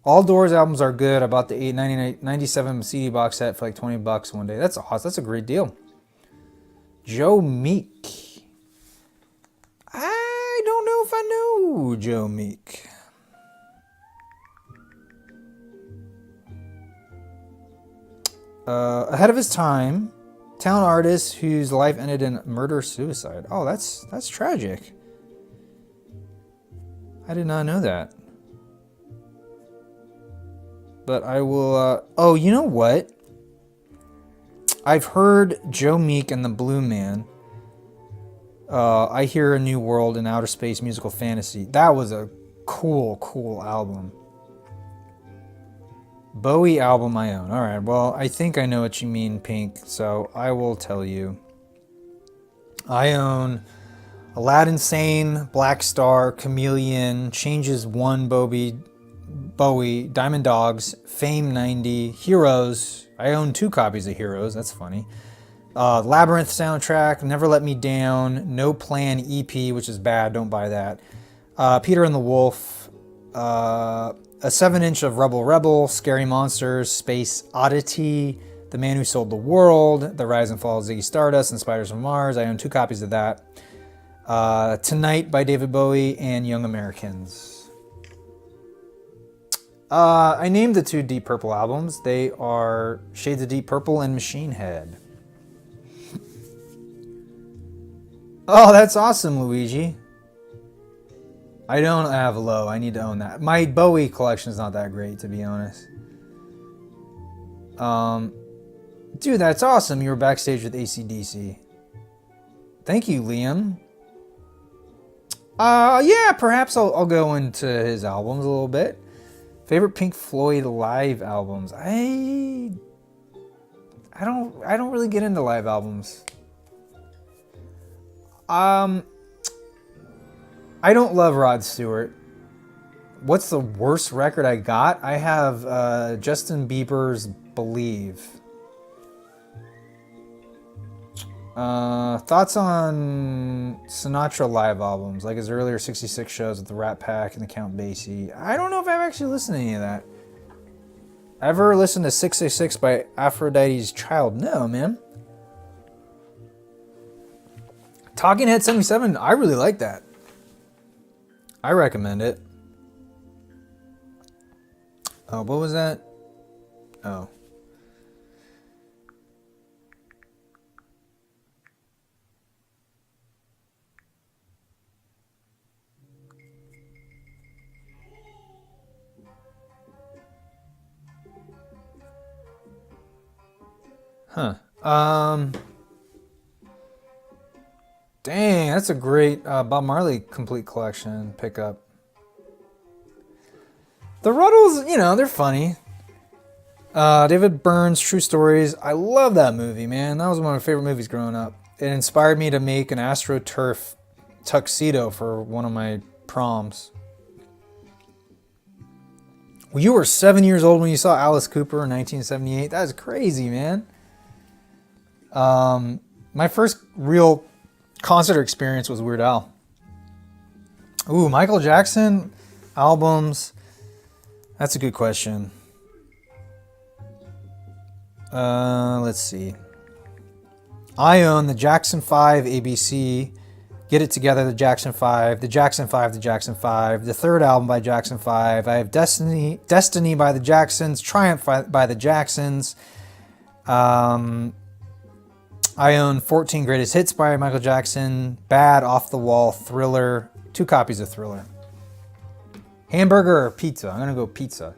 All Doors albums are good. I bought the 97 CD box set for like $20 one day. That's awesome. That's a great deal. Joe Meek. I don't know if I know Joe Meek. Ahead of his time, talent artist whose life ended in murder-suicide. Oh, that's tragic. I did not know that. But I will, oh, you know what? I've heard Joe Meek and the Blue Man. I Hear a New World in Outer Space Musical Fantasy. That was a cool album. Bowie album I own. All right, well, I think I know what you mean, Pink, so I will tell you. I own Aladdin Sane, Black Star, Chameleon, Changes 1, Bowie, Diamond Dogs, Fame 90, Heroes. I own 2 copies of Heroes. That's funny. Labyrinth soundtrack, Never Let Me Down, No Plan EP, which is bad. Don't buy that. Peter and the Wolf, a 7-inch of Rebel Rebel, Scary Monsters, Space Oddity, The Man Who Sold the World, The Rise and Fall of Ziggy Stardust, and Spiders from Mars. I own 2 copies of that. Tonight by David Bowie and Young Americans. I named the 2 Deep Purple albums. They are Shades of Deep Purple and Machine Head. Oh, that's awesome, Luigi. I don't have Low. I need to own that. My Bowie collection is not that great, to be honest. Dude, that's awesome. You were backstage with AC/DC. Thank you, Liam. Yeah, perhaps I'll go into his albums a little bit. Favorite Pink Floyd live albums. I don't really get into live albums. I don't love Rod Stewart. What's the worst record I got? I have Justin Bieber's Believe. Thoughts on Sinatra live albums, like his earlier 66 shows with the Rat Pack and the Count Basie. I don't know if I've actually listened to any of that. Ever listened to 666 by Aphrodite's Child? No, man. Talking Head 77, I really like that. I recommend it. Oh, what was that? Oh. Huh. Dang, that's a great Bob Marley complete collection pickup. The Ruddles, you know, they're funny. David Byrne's True Stories. I love that movie, man. That was one of my favorite movies growing up. It inspired me to make an AstroTurf tuxedo for one of my proms. Well, you were 7 years old when you saw Alice Cooper in 1978. That's crazy, man. My first real concert experience was Weird Al. Ooh, Michael Jackson albums. That's a good question. Let's see. I own the Jackson 5 ABC, Get It Together, the Jackson 5, the Jackson 5, the Jackson 5, the third album by Jackson 5. I have Destiny by the Jacksons, Triumph by the Jacksons. I own 14 Greatest Hits by Michael Jackson, Bad, Off the Wall, Thriller, 2 copies of Thriller. Hamburger or pizza? I'm going to go pizza.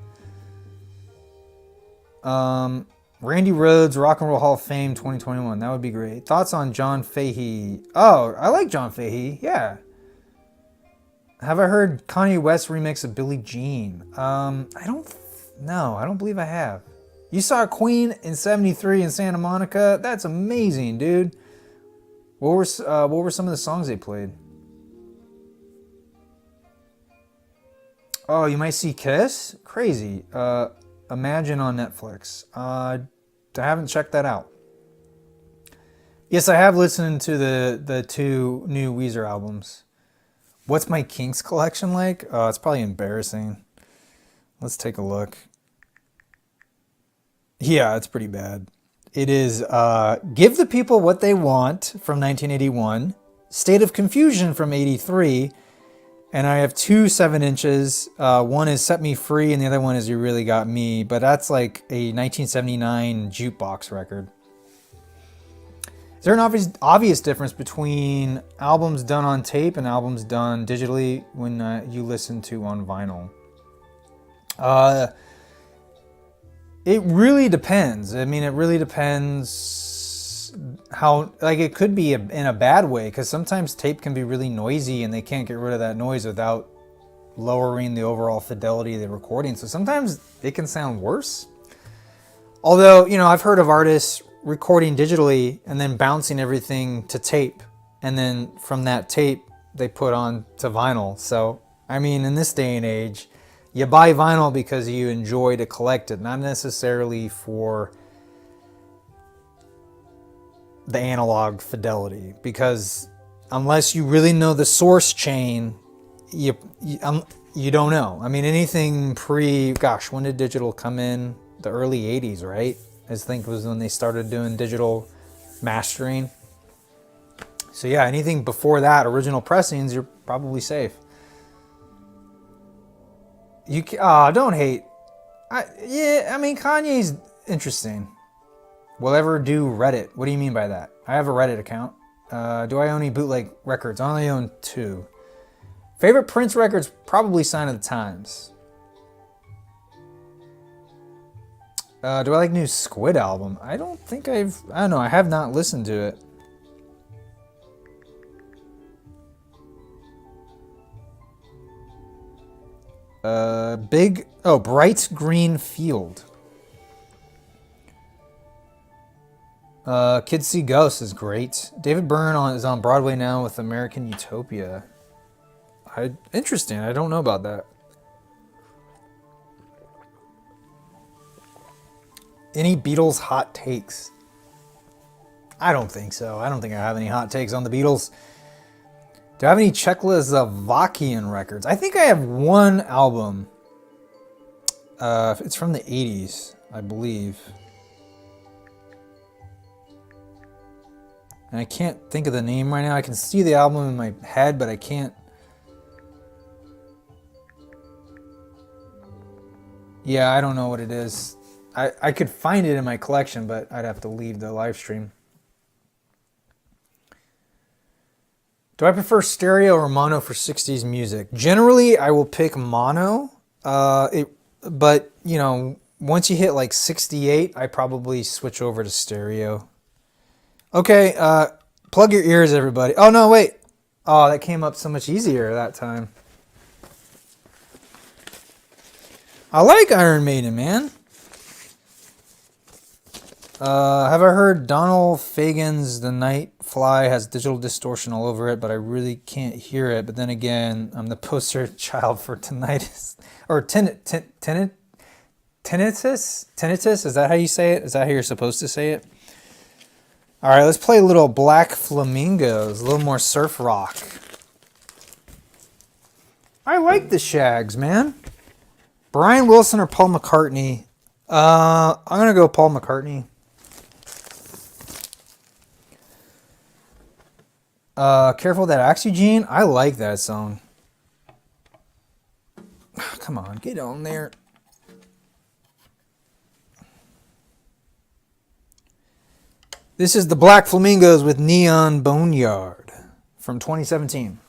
Randy Rhoads, Rock and Roll Hall of Fame 2021. That would be great. Thoughts on John Fahey? Oh, I like John Fahey. Yeah. Have I heard Kanye West remix of Billie Jean? I don't believe I have. You saw Queen in '73 in Santa Monica? That's amazing, dude. What were some of the songs they played? Oh, you might see Kiss? Crazy. Imagine on Netflix. I haven't checked that out. Yes, I have listened to the 2 new Weezer albums. What's my Kinks collection like? It's probably embarrassing. Let's take a look. Yeah, it's pretty bad. It is Give the People What They Want from 1981, State of Confusion from 83, and I have 2 7-inches. One is Set Me Free and the other one is You Really Got Me, but that's like a 1979 jukebox record. Is there an obvious difference between albums done on tape and albums done digitally when you listen to on vinyl? It really depends. I mean, it really depends how, like, it could be in a bad way, because sometimes tape can be really noisy and they can't get rid of that noise without lowering the overall fidelity of the recording. So sometimes it can sound worse. Although, you know, I've heard of artists recording digitally and then bouncing everything to tape. And then from that tape, they put on to vinyl. So, I mean, in this day and age, you buy vinyl because you enjoy to collect it, not necessarily for the analog fidelity. Because unless you really know the source chain, you don't know. I mean, anything when did digital come in? The early 80s, right? I think was when they started doing digital mastering. So yeah, anything before that, original pressings, you're probably safe. You don't hate. I mean, Kanye's interesting. Will ever do Reddit? What do you mean by that? I have a Reddit account. Do I own any bootleg records? I only own 2. Favorite Prince records? Probably Sign of the Times. Do I like new Squid album? I don't know. I have not listened to it. Bright Green Field. Kids See Ghosts is great. David Byrne is on Broadway now with American Utopia. Interesting. I don't know about that. Any Beatles hot takes? I don't think so. I don't think I have any hot takes on the Beatles. Do I have any Czechoslovakian records? I think I have one album. It's from the 80s, I believe. And I can't think of the name right now. I can see the album in my head, but I can't. Yeah, I don't know what it is. I could find it in my collection, but I'd have to leave the live stream. Do I prefer stereo or mono for 60s music? Generally, I will pick mono. But, you know, once you hit like 68, I probably switch over to stereo. Okay, plug your ears, everybody. Oh, no, wait. Oh, that came up so much easier that time. I like Iron Maiden, man. Have I heard Donald Fagen's The Night Fly has digital distortion all over it, but I really can't hear it. But then again, I'm the poster child for tinnitus. Or tinnitus? Tinnitus? Is that how you say it? Is that how you're supposed to say it? All right, let's play a little Black Flamingos, a little more surf rock. I like the Shags, man. Brian Wilson or Paul McCartney? I'm going to go Paul McCartney. Careful That Oxygen. I like that song. Come on, get on there. This is the Black Flamingos with Neon Boneyard from 2017.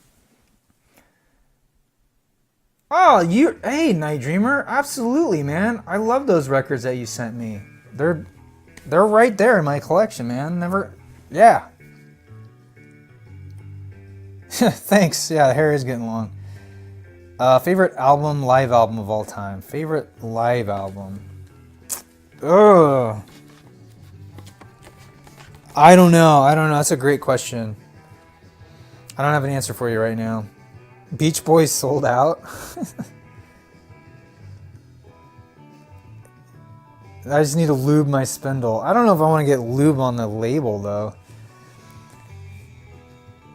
Oh, hey, Night Dreamer. Absolutely, man. I love those records that you sent me. They're right there in my collection, man. Yeah. Thanks. Yeah, the hair is getting long. Favorite album, live album of all time. Favorite live album. Ugh. I don't know. That's a great question. I don't have an answer for you right now. Beach Boys Sold Out. I just need to lube my spindle. I don't know if I want to get lube on the label though.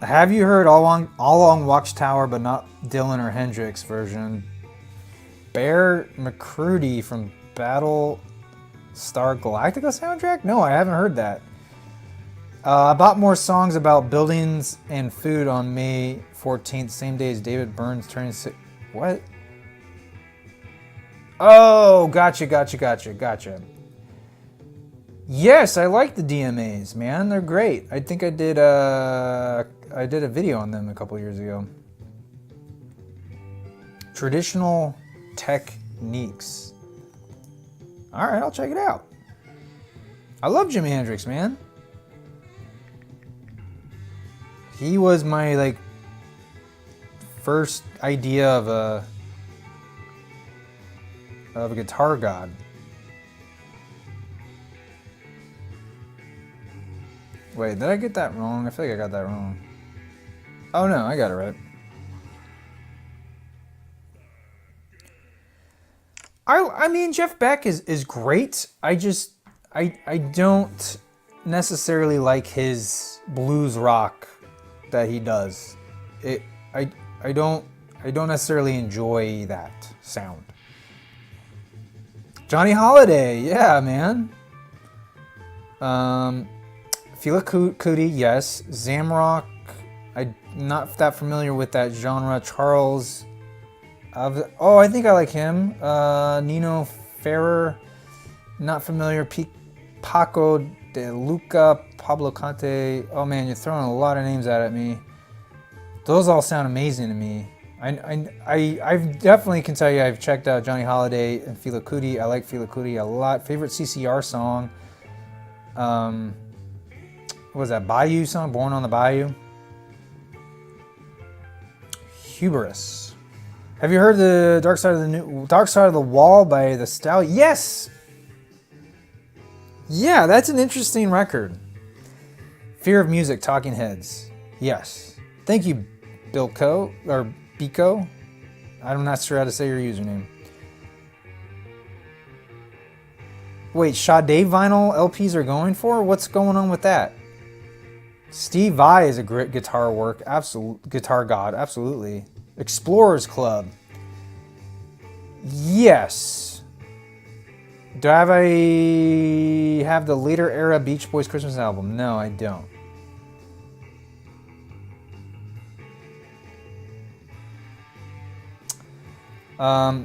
Have you heard All Along Watchtower, but not Dylan or Hendrix version? Bear McCready from Battlestar Galactica soundtrack? No, I haven't heard that. I bought more songs about buildings and food on May 14th, same day as David Byrne's turning 6. What? Oh, gotcha. Yes, I like the DMAs, man. They're great. I think I did a video on them a couple years ago. Traditional techniques. All right, I'll check it out. I love Jimi Hendrix, man. He was my first idea of a guitar god. Wait, did I get that wrong? I feel like I got that wrong. Oh no, I got it right. I mean, Jeff Beck is great. I don't necessarily like his blues rock that he does. I don't necessarily enjoy that sound. Johnny Holiday, yeah, man. Fela Kuti, yes. Zamrock, I'm not that familiar with that genre. Charles, I think I like him. Nino Ferrer, not familiar. Paco de Luca, Pablo Conte. Oh man, you're throwing a lot of names at me. Those all sound amazing to me. I definitely can tell you I've checked out Johnny Holiday and Fela Kuti. I like Fela Kuti a lot. Favorite CCR song. What was that? Bayou song? Born on the Bayou? Hubris. Have you heard the Dark Side of the Wall by The Stallion? Yes! Yeah, that's an interesting record. Fear of Music, Talking Heads. Yes. Thank you, Bilko, or Biko. I'm not sure how to say your username. Wait, Sade vinyl LPs are going for? What's going on with that? Steve Vai is a great guitar god, absolutely. Explorers Club. Yes. Do I have the later era Beach Boys Christmas album? No, I don't.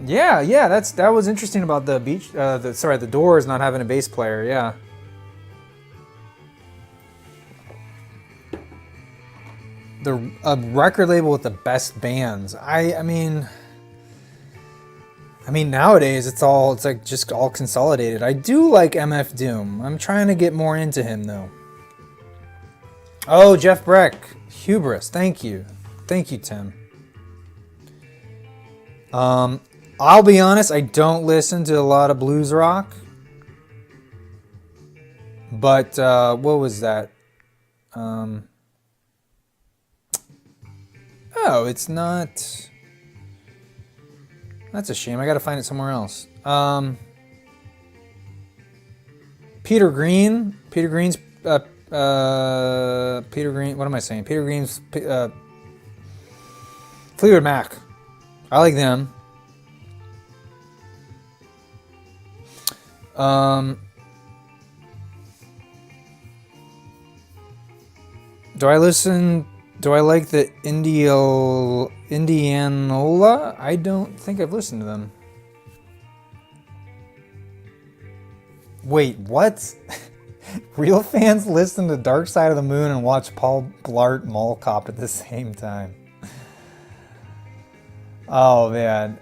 Yeah, that was interesting about the the Doors not having a bass player. Yeah. A record label with the best bands. I mean nowadays it's like just all consolidated. I do like MF Doom. I'm trying to get more into him though. Oh, Jeff Beck, Hubris. Thank you, Tim. I'll be honest, I don't listen to a lot of blues rock. But what was that? Oh, it's not. That's a shame. I got to find it somewhere else. Peter Green. Peter Green's. Peter Green. What am I saying? Peter Green's. Fleetwood Mac. I like them. Do I like the Indianola? I don't think I've listened to them. Wait, what? Real fans listen to Dark Side of the Moon and watch Paul Blart Mall Cop at the same time. Oh man.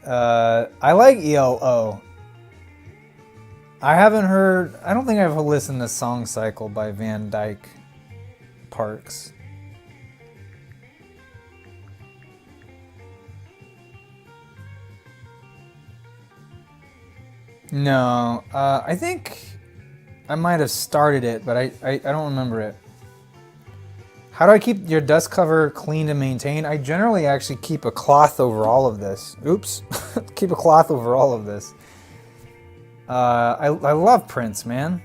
I like ELO. I don't think I've listened to Song Cycle by Van Dyke Parks. No, I think I might have started it, but I don't remember it. How do I keep your dust cover clean and maintained? I generally actually keep a cloth over all of this. Oops. Keep a cloth over all of this. I love Prince, man.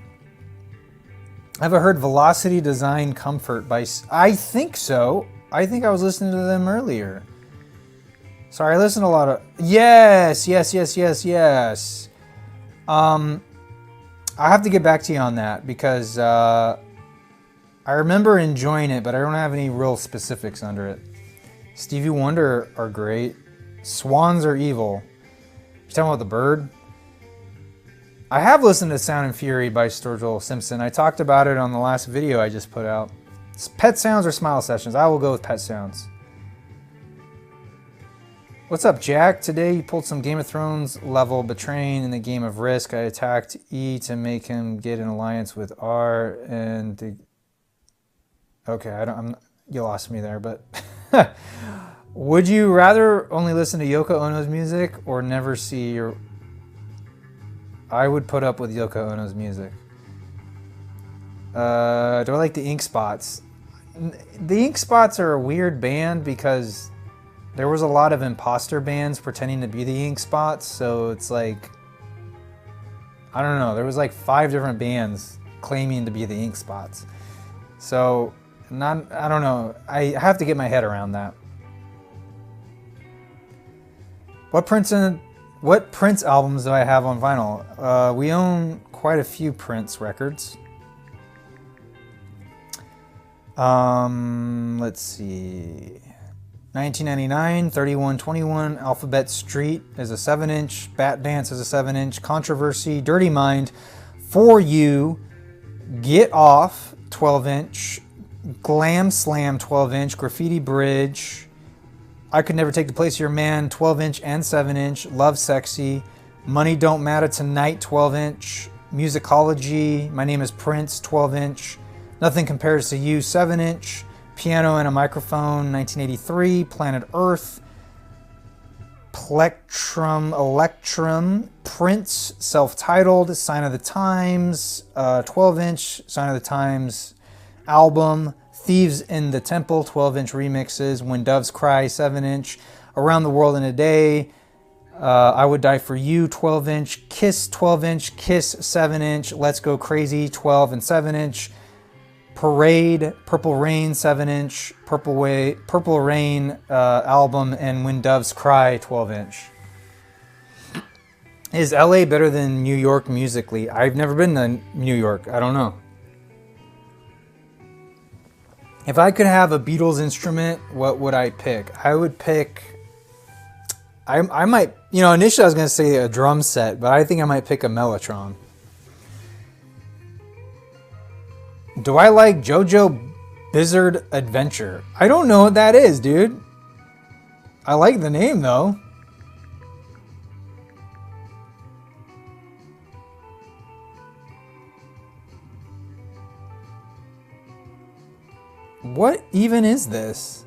Have I heard Velocity Design Comfort by... I think so. I think I was listening to them earlier. Sorry, I listen to a lot of... Yes. I have to get back to you on that because I remember enjoying it, but I don't have any real specifics under it. Stevie Wonder are great. Swans are evil. You're talking about the bird? I have listened to Sound and Fury by Sturgill Simpson. I talked about it on the last video I just put out. It's Pet Sounds or Smile Sessions? I will go with Pet Sounds. What's up, Jack? Today you pulled some Game of Thrones level betraying in the game of Risk. I attacked E to make him get an alliance with R and... Okay, you lost me there, but... Would you rather only listen to Yoko Ono's music or never see your... I would put up with Yoko Ono's music. Do I like the Ink Spots? The Ink Spots are a weird band because there was a lot of imposter bands pretending to be the Ink Spots, so it's like... I don't know, there was like 5 different bands claiming to be the Ink Spots. So, I don't know, I have to get my head around that. What Prince albums do I have on vinyl? We own quite a few Prince records. Let's see. 1999, 3121, Alphabet Street is a 7-inch. Bat Dance is a 7-inch. Controversy, Dirty Mind, For You, Get Off, 12-inch. Glam Slam, 12-inch. Graffiti Bridge, I Could Never Take the Place of Your Man, 12-inch and 7-inch. Love Sexy, Money Don't Matter Tonight, 12-inch. Musicology, My Name is Prince, 12-inch. Nothing Compares to You, 7-inch. Piano and a Microphone, 1983. Planet Earth, Electrum, Prince, self-titled. Sign of the Times, 12-inch. Sign of the Times album. Thieves in the Temple, 12-inch remixes. When Doves Cry, 7-inch. Around the World in a Day, I Would Die for You, 12-inch. Kiss, 12-inch. Kiss, 7-inch. Let's Go Crazy, 12 and 7-inch. Parade, Purple Rain, 7-inch. Purple Rain album, and When Doves Cry, 12-inch. Is LA better than New York musically? I've never been to New York. I don't know. If I could have a Beatles instrument, what would I pick? I would pick... I might... You know, initially I was going to say a drum set, but I think I might pick a mellotron. Do I like JoJo Bizarre Adventure? I don't know what that is, dude. I like the name, though. What even is this?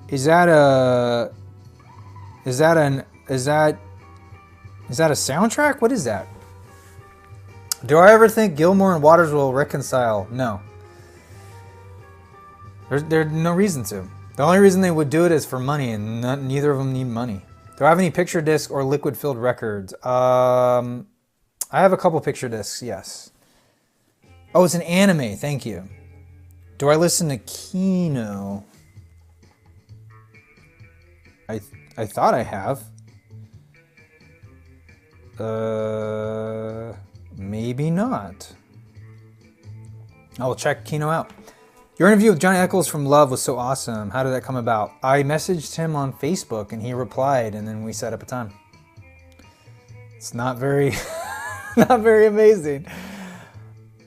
Is that a soundtrack? What is that? Do I ever think Gilmore and Waters will reconcile? No. There's no reason to. The only reason they would do it is for money, and neither of them need money. Do I have any picture disc or liquid-filled records? I have a couple picture discs, yes. Oh, it's an anime, thank you. Do I listen to Kino? I thought I have. Maybe not. I will check Kino out. Your interview with Johnny Eccles from Love was so awesome. How did that come about? I messaged him on Facebook and he replied, and then we set up a time. It's not very, not very amazing.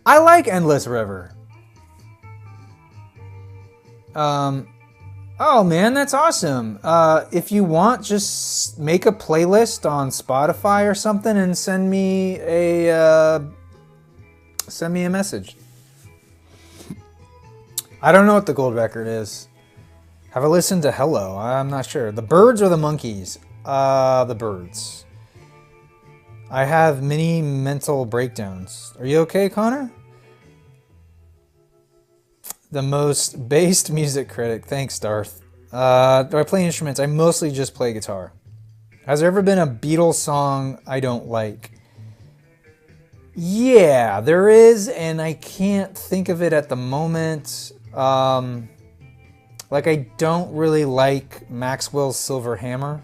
I like Endless River. Oh man, that's awesome. If you want, just make a playlist on Spotify or something and send me a message. I don't know what the gold record is. Have I listened to Hello? I'm not sure. The Birds or the Monkeys? The Birds. I have many mental breakdowns. Are you okay, Connor? The most based music critic. Thanks, Darth. Do I play instruments? I mostly just play guitar. Has there ever been a Beatles song I don't like? Yeah, there is, and I can't think of it at the moment. Like, I don't really like Maxwell's Silver Hammer.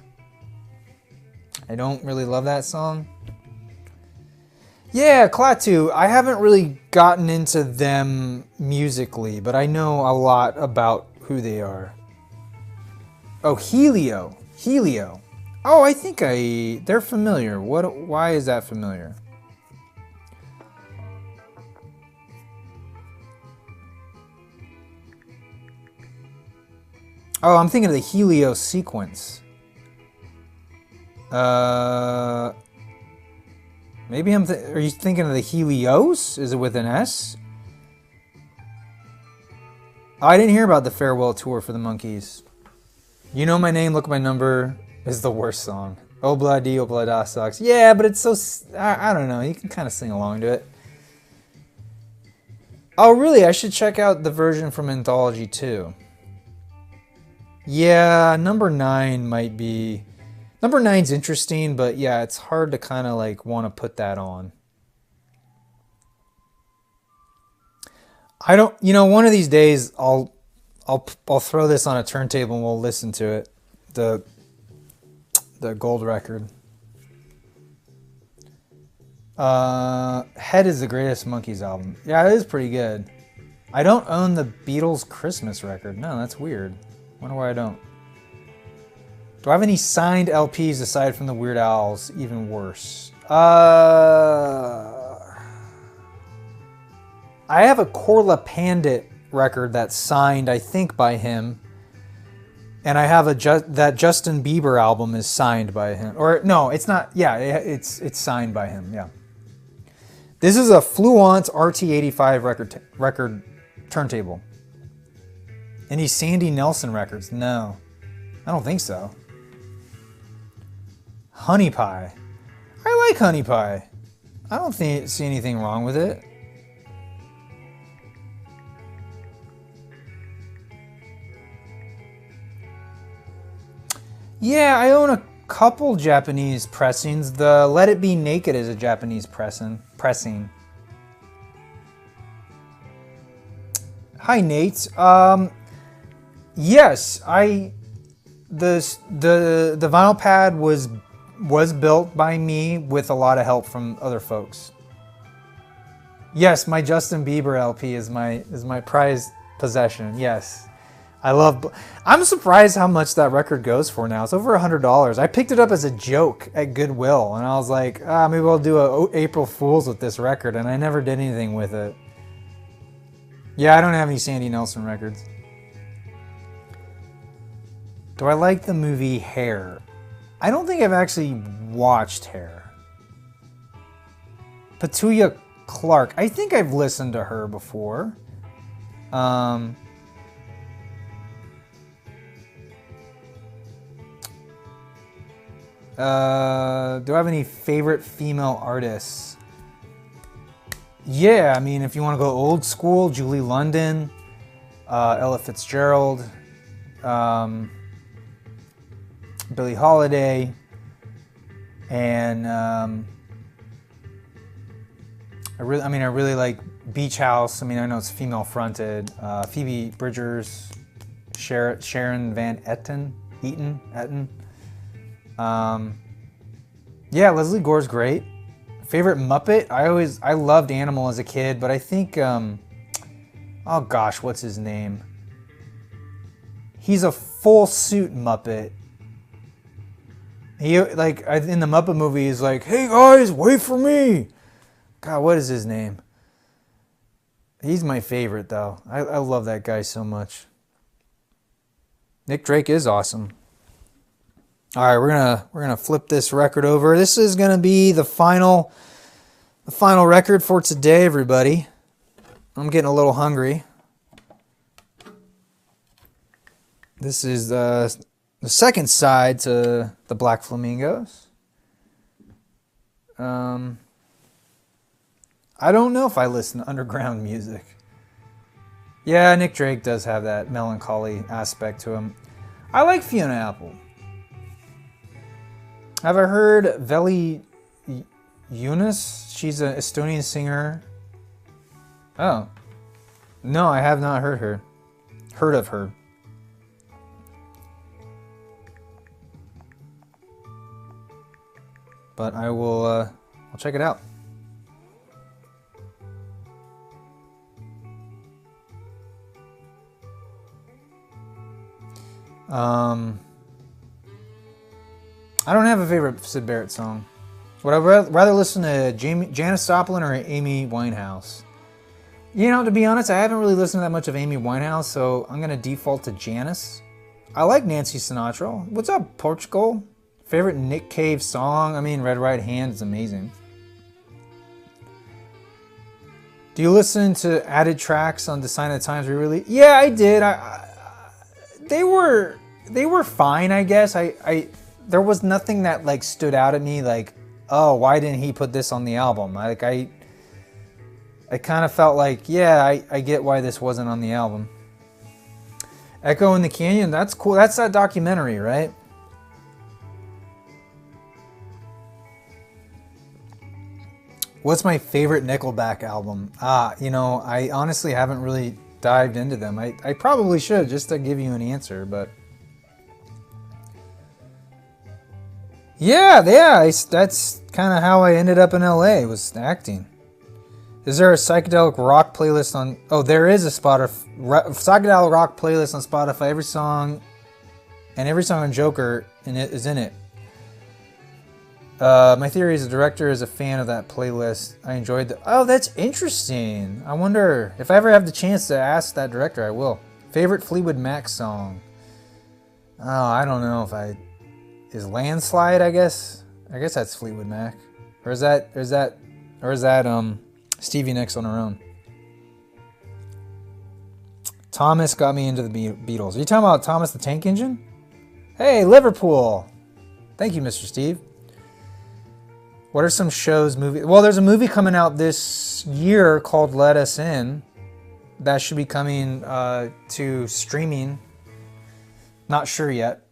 I don't really love that song. Yeah, Klaatu. I haven't really gotten into them musically, but I know a lot about who they are. Oh, Helio. Oh, I think they're familiar. Why is that familiar? Oh, I'm thinking of the Helio sequence. Maybe are you thinking of the Helios? Is it with an S? Oh, I didn't hear about the farewell tour for the Monkees. You Know My Name, Look at My Number is the worst song. Obla Di Obla Da sucks. Yeah, but it's so... I don't know. You can kind of sing along to it. Oh, really? I should check out the version from Anthology too. Yeah, number 9 might be... Number 9's interesting, but yeah, it's hard to kind of like want to put that on. I don't... You know, one of these days I'll throw this on a turntable and we'll listen to it. The gold record. Head is the Greatest Monkeys album. Yeah, it is pretty good. I don't own the Beatles Christmas record. No, that's weird. Wonder why I don't. Do I have any signed LPs aside from the Weird Al's? Even worse. I have a Korla Pandit record that's signed, I think, by him. And I have that Justin Bieber album is signed by him. Or no, it's not. Yeah, it's signed by him. Yeah. This is a Fluence RT85 record turntable. Any Sandy Nelson records? No, I don't think so. Honey Pie. I like Honey Pie. I don't see anything wrong with it. Yeah, I own a couple Japanese pressings. The Let It Be Naked is a Japanese pressing. Hi, Nate. Yes, the vinyl pad was built by me with a lot of help from other folks. Yes, my Justin Bieber LP is my prized possession. Yes. I'm surprised how much that record goes for now. It's over $100. I picked it up as a joke at Goodwill, and I was like, maybe I'll do a April Fool's with this record, and I never did anything with it. Yeah, I don't have any Sandy Nelson records. Do I like the movie Hair? I don't think I've actually watched Hair. Petunia Clark. I think I've listened to her before. Do I have any favorite female artists? Yeah, I mean, if you want to go old school, Julie London, Ella Fitzgerald, Billie Holiday, and I really like Beach House. I mean, I know it's female fronted. Phoebe Bridgers, Sharon Van Etten. Yeah, Leslie Gore's great. Favorite Muppet? I loved Animal as a kid, but I think oh gosh, what's his name? He's a full suit Muppet. He in the Muppet movie, he's like, "Hey guys, wait for me." God, what is his name? He's my favorite though. I love that guy so much. Nick Drake is awesome. All right, we're gonna flip this record over. This is gonna be the final record for today, everybody. I'm getting a little hungry. This is the second side to the Black Flamingos. I don't know if I listen to underground music. Yeah, Nick Drake does have that melancholy aspect to him. I like Fiona Apple. Have I heard Veli Yunus? She's an Estonian singer. Oh. No, I have not heard of her. But I'll check it out. I don't have a favorite Syd Barrett song. Would I rather listen to Janis Joplin or Amy Winehouse? You know, to be honest, I haven't really listened to that much of Amy Winehouse, so I'm going to default to Janis. I like Nancy Sinatra. What's up, Portugal? Favorite Nick Cave song? I mean, Red Right Hand is amazing. Do you listen to added tracks on The Sign of the Times re-release? Yeah, I did. They were fine, I guess. There was nothing that like stood out at me like, oh, why didn't he put this on the album? I kind of felt like, yeah, I get why this wasn't on the album. Echo in the Canyon, that's cool. That's that documentary, right? What's my favorite Nickelback album? I honestly haven't really dived into them. I probably should just to give you an answer, but that's kind of how I ended up in LA, was acting. Is there a psychedelic rock playlist on... Oh, there is a psychedelic rock playlist on Spotify. Every song on Joker is in it. My theory is the director is a fan of that playlist. I enjoyed the... Oh, that's interesting. I wonder if I ever have the chance to ask that director, I will. Favorite Fleetwood Mac song? Oh, I don't know if I... Is Landslide, I guess? I guess that's Fleetwood Mac. Or is that Stevie Nicks on her own? Thomas got me into the Beatles. Are you talking about Thomas the Tank Engine? Hey, Liverpool. Thank you, Mr. Steve. What are some shows, movies? Well, there's a movie coming out this year called Let Us In. That should be coming to streaming. Not sure yet.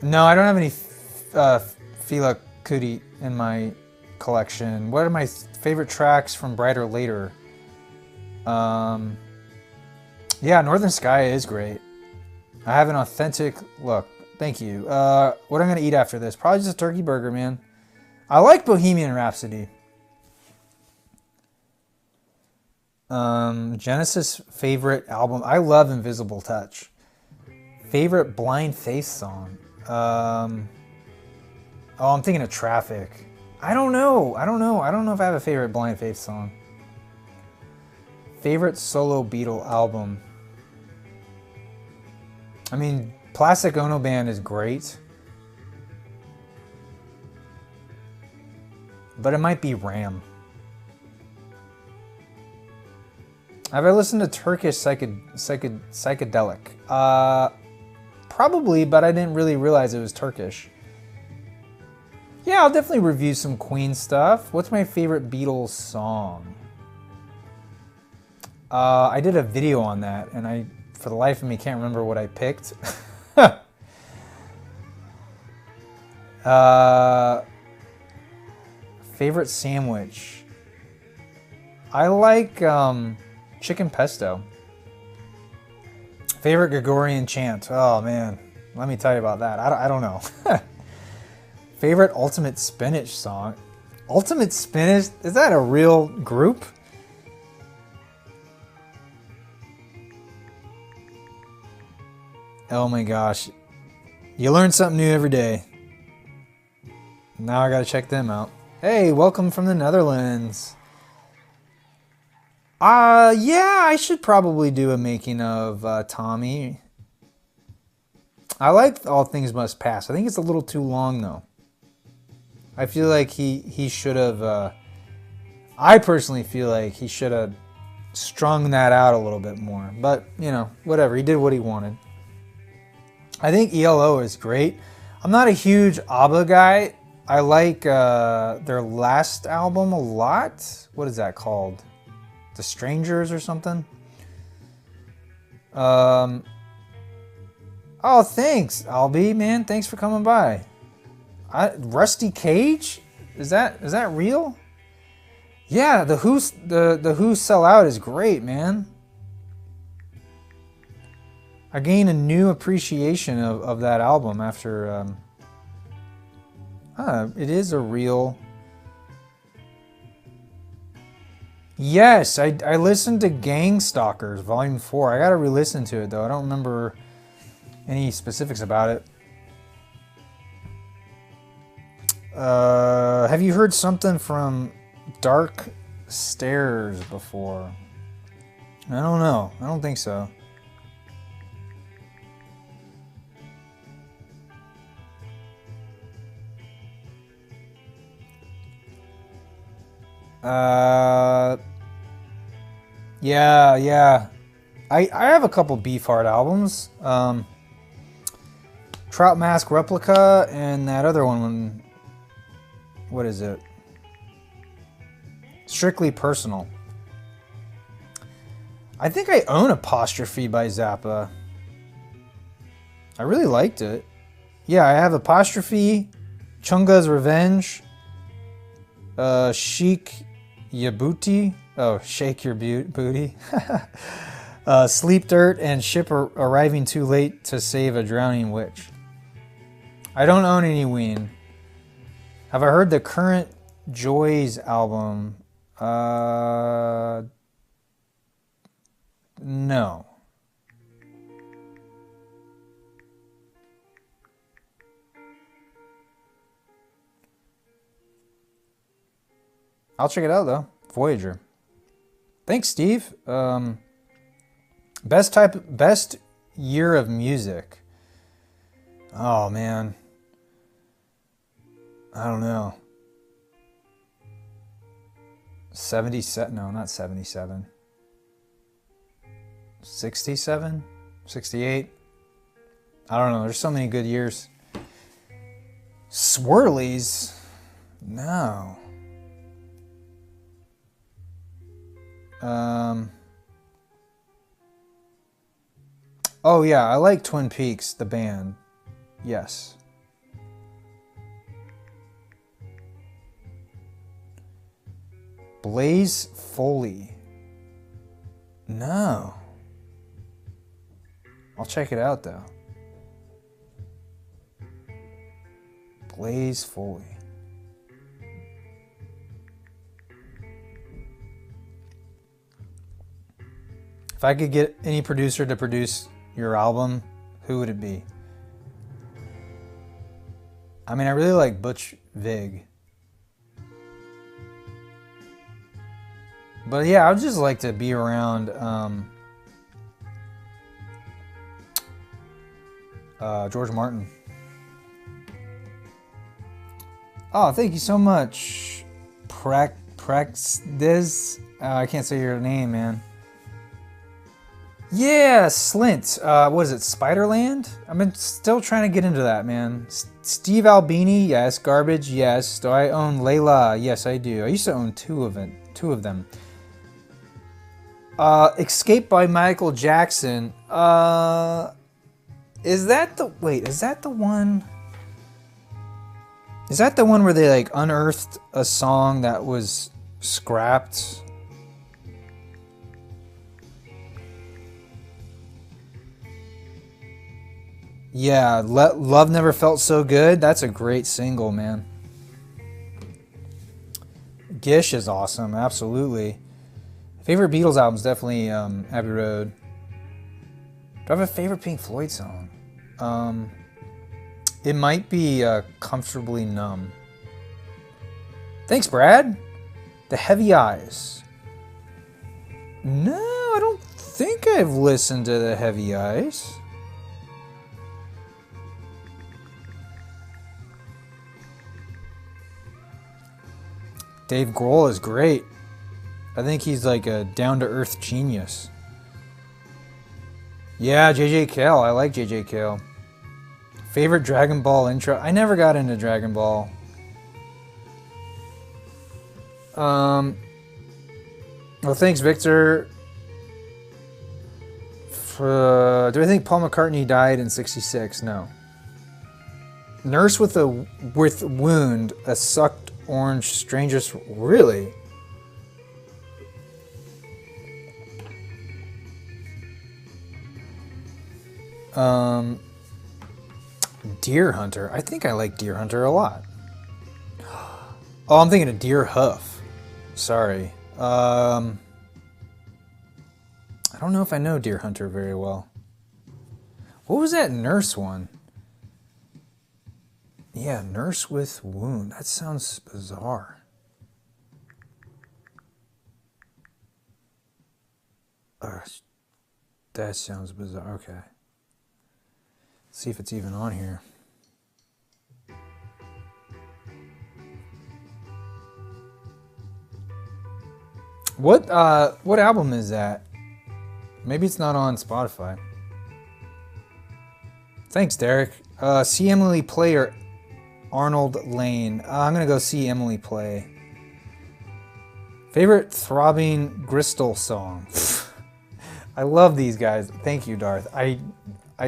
No, I don't have any Fela Kuti in my collection. What are my favorite tracks from Brighter Later? Yeah, Northern Sky is great. I have an authentic look. Thank you. What I'm going to eat after this? Probably just a turkey burger, man. I like Bohemian Rhapsody. Genesis favorite album. I love Invisible Touch. Favorite Blind Faith song. Oh, I'm thinking of Traffic. I don't know if I have a favorite Blind Faith song. Favorite solo Beatle album. I mean, Plastic Ono Band is great. But it might be Ram. Have I listened to Turkish psychedelic? Probably, but I didn't really realize it was Turkish. Yeah, I'll definitely review some Queen stuff. What's my favorite Beatles song? I did a video on that, and I, for the life of me, can't remember what I picked. Favorite sandwich? I like chicken pesto. Favorite Gregorian chant? Oh man, let me tell you about that. I don't know. Favorite Ultimate Spinach song? Ultimate Spinach? Is that a real group? Oh my gosh. You learn something new every day. Now I gotta check them out. Hey, welcome from the Netherlands. Yeah, I should probably do a making of Tommy. I like All Things Must Pass. I think it's a little too long though. I feel like he should have, I personally feel like he should have strung that out a little bit more. But, you know, whatever. He did what he wanted. I think ELO is great. I'm not a huge ABBA guy. I like their last album a lot. What is that called? The Strangers or something? Oh, thanks, Albie, man. Thanks for coming by. Rusty Cage? Is that real? Yeah, the Who Sell Out is great, man. I gain a new appreciation of that album after it is a real... Yes, I listened to Gang Stalkers Volume 4. I gotta re-listen to it though. I don't remember any specifics about it. Have you heard something from Dark Stairs before? I don't know. I don't think so. Yeah. I have a couple Beefheart albums. Trout Mask Replica and that other one. What is it? Strictly Personal. I think I own Apostrophe by Zappa. I really liked it. Yeah, I have Apostrophe, Chunga's Revenge, Chic Yabuti. Oh, Shake Your Booty. Sleep Dirt and Ship Arriving Too Late to Save a Drowning Witch. I don't own any Ween. Have I heard the current Joys album? No. I'll check it out though. Voyager. Thanks, Steve. Best year of music. Oh man. I don't know. 77? No, not 77. 67? 68? I don't know. There's so many good years. Swirlies? No. Oh yeah, I like Twin Peaks, the band. Yes. Blaze Foley. No. I'll check it out though. Blaze Foley. If I could get any producer to produce your album, who would it be? I mean, I really like Butch Vig. But yeah, I'd just like to be around George Martin. Oh, thank you so much. Praxdiz. I can't say your name, man. Yeah, Slint. What is it, Spiderland? I've been still trying to get into that, man. Steve Albini, yes. Garbage, yes. Do I own Layla? Yes, I do. I used to own two of them. Escape by Michael Jackson. Is that the one? Is that the one where they like unearthed a song that was scrapped? Yeah, Love Never Felt So Good. That's a great single, man. Gish is awesome, absolutely. Favorite Beatles album is definitely Abbey Road. Do I have a favorite Pink Floyd song? It might be Comfortably Numb. Thanks, Brad. The Heavy Eyes. No, I don't think I've listened to The Heavy Eyes. Dave Grohl is great. I think he's like a down-to-earth genius. Yeah, JJ Cale. I like JJ Cale. Favorite Dragon Ball intro? I never got into Dragon Ball. Well, thanks, Victor. Do I think Paul McCartney died in '66? No. Nurse with wound, a sucked orange, strangest. Really? Deer Hunter. I think I like Deer Hunter a lot. Oh, I'm thinking of Deer Hoof. Sorry. I don't know if I know Deer Hunter very well. What was that Nurse one? Yeah, Nurse with Wound. That sounds bizarre. That sounds bizarre. Okay. Let's see if it's even on here. What album is that? Maybe it's not on Spotify. Thanks, Derek. See Emily Play or Arnold Lane. I'm gonna go see Emily Play. Favorite Throbbing Gristle song. I love these guys. Thank you, Darth. I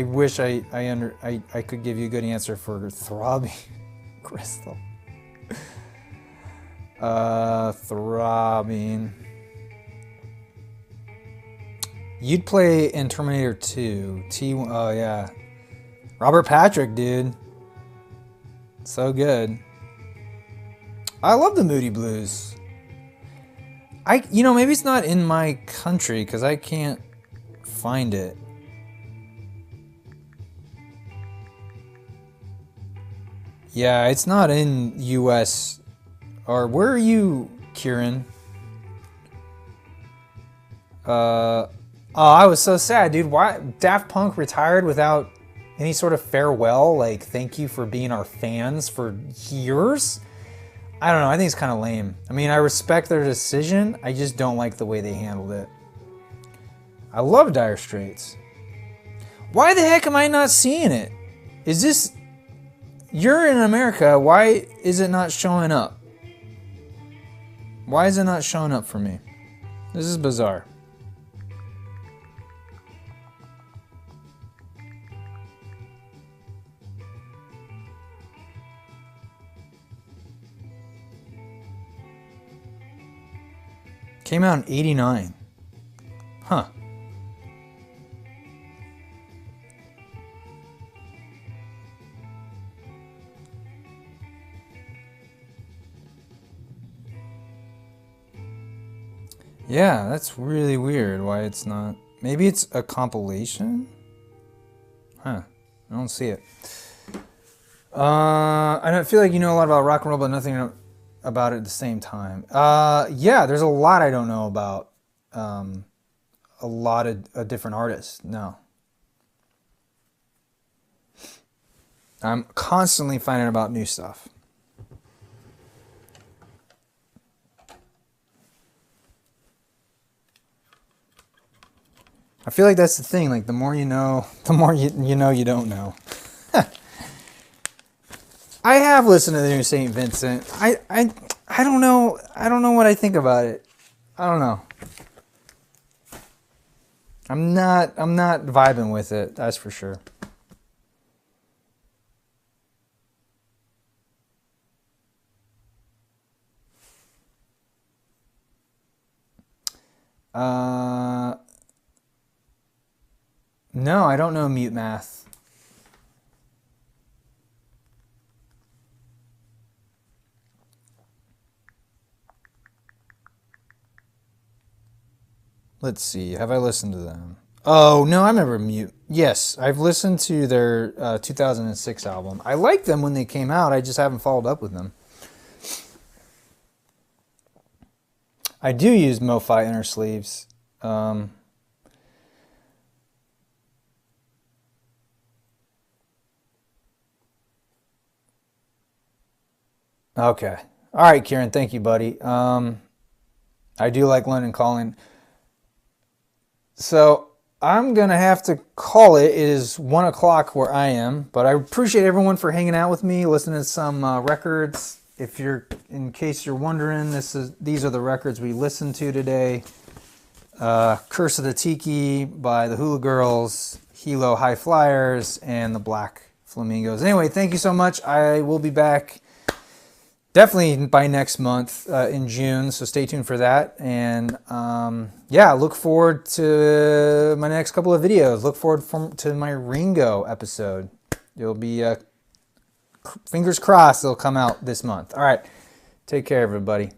wish I could give you a good answer for Throbbing Crystal. Throbbing. You'd play in Terminator 2. Oh yeah. Robert Patrick, dude. So good. I love the Moody Blues. Maybe it's not in my country because I can't find it. Yeah, it's not in U.S. Or where are you, Kieran? Oh, I was so sad, dude. Why Daft Punk retired without any sort of farewell? Like, thank you for being our fans for years? I don't know. I think it's kind of lame. I mean, I respect their decision. I just don't like the way they handled it. I love Dire Straits. Why the heck am I not seeing it? Is this... You're in America. Why is it not showing up? Why is it not showing up for me? This is bizarre. Came out in '89. Huh. Yeah, that's really weird why it's not. Maybe it's a compilation? Huh. I don't see it. I don't feel like you know a lot about rock and roll, but nothing about it at the same time. Yeah, there's a lot I don't know about. A lot of different artists. No. I'm constantly finding about new stuff. I feel like that's the thing. Like, the more you know, the more you know you don't know. I have listened to the new St. Vincent. I don't know. I don't know what I think about it. I don't know. I'm not vibing with it. That's for sure. No, I don't know Mute Math. Let's see. Have I listened to them? Oh, no, I remember Mute. Yes, I've listened to their 2006 album. I liked them when they came out. I just haven't followed up with them. I do use MoFi inner sleeves. Okay. All right, Kieran. Thank you, buddy. I do like London Calling. So I'm going to have to call it. It is 1 o'clock where I am, but I appreciate everyone for hanging out with me, listening to some records. In case you're wondering, these are the records we listened to today. Curse of the Tiki by the Hula Girls, Hilo High Flyers, and the Black Flamingos. Anyway, thank you so much. I will be back definitely by next month in June, so stay tuned for that. And yeah, look forward to my next couple of videos. Look forward to my Ringo episode. It'll be, fingers crossed, it'll come out this month. All right, take care, everybody.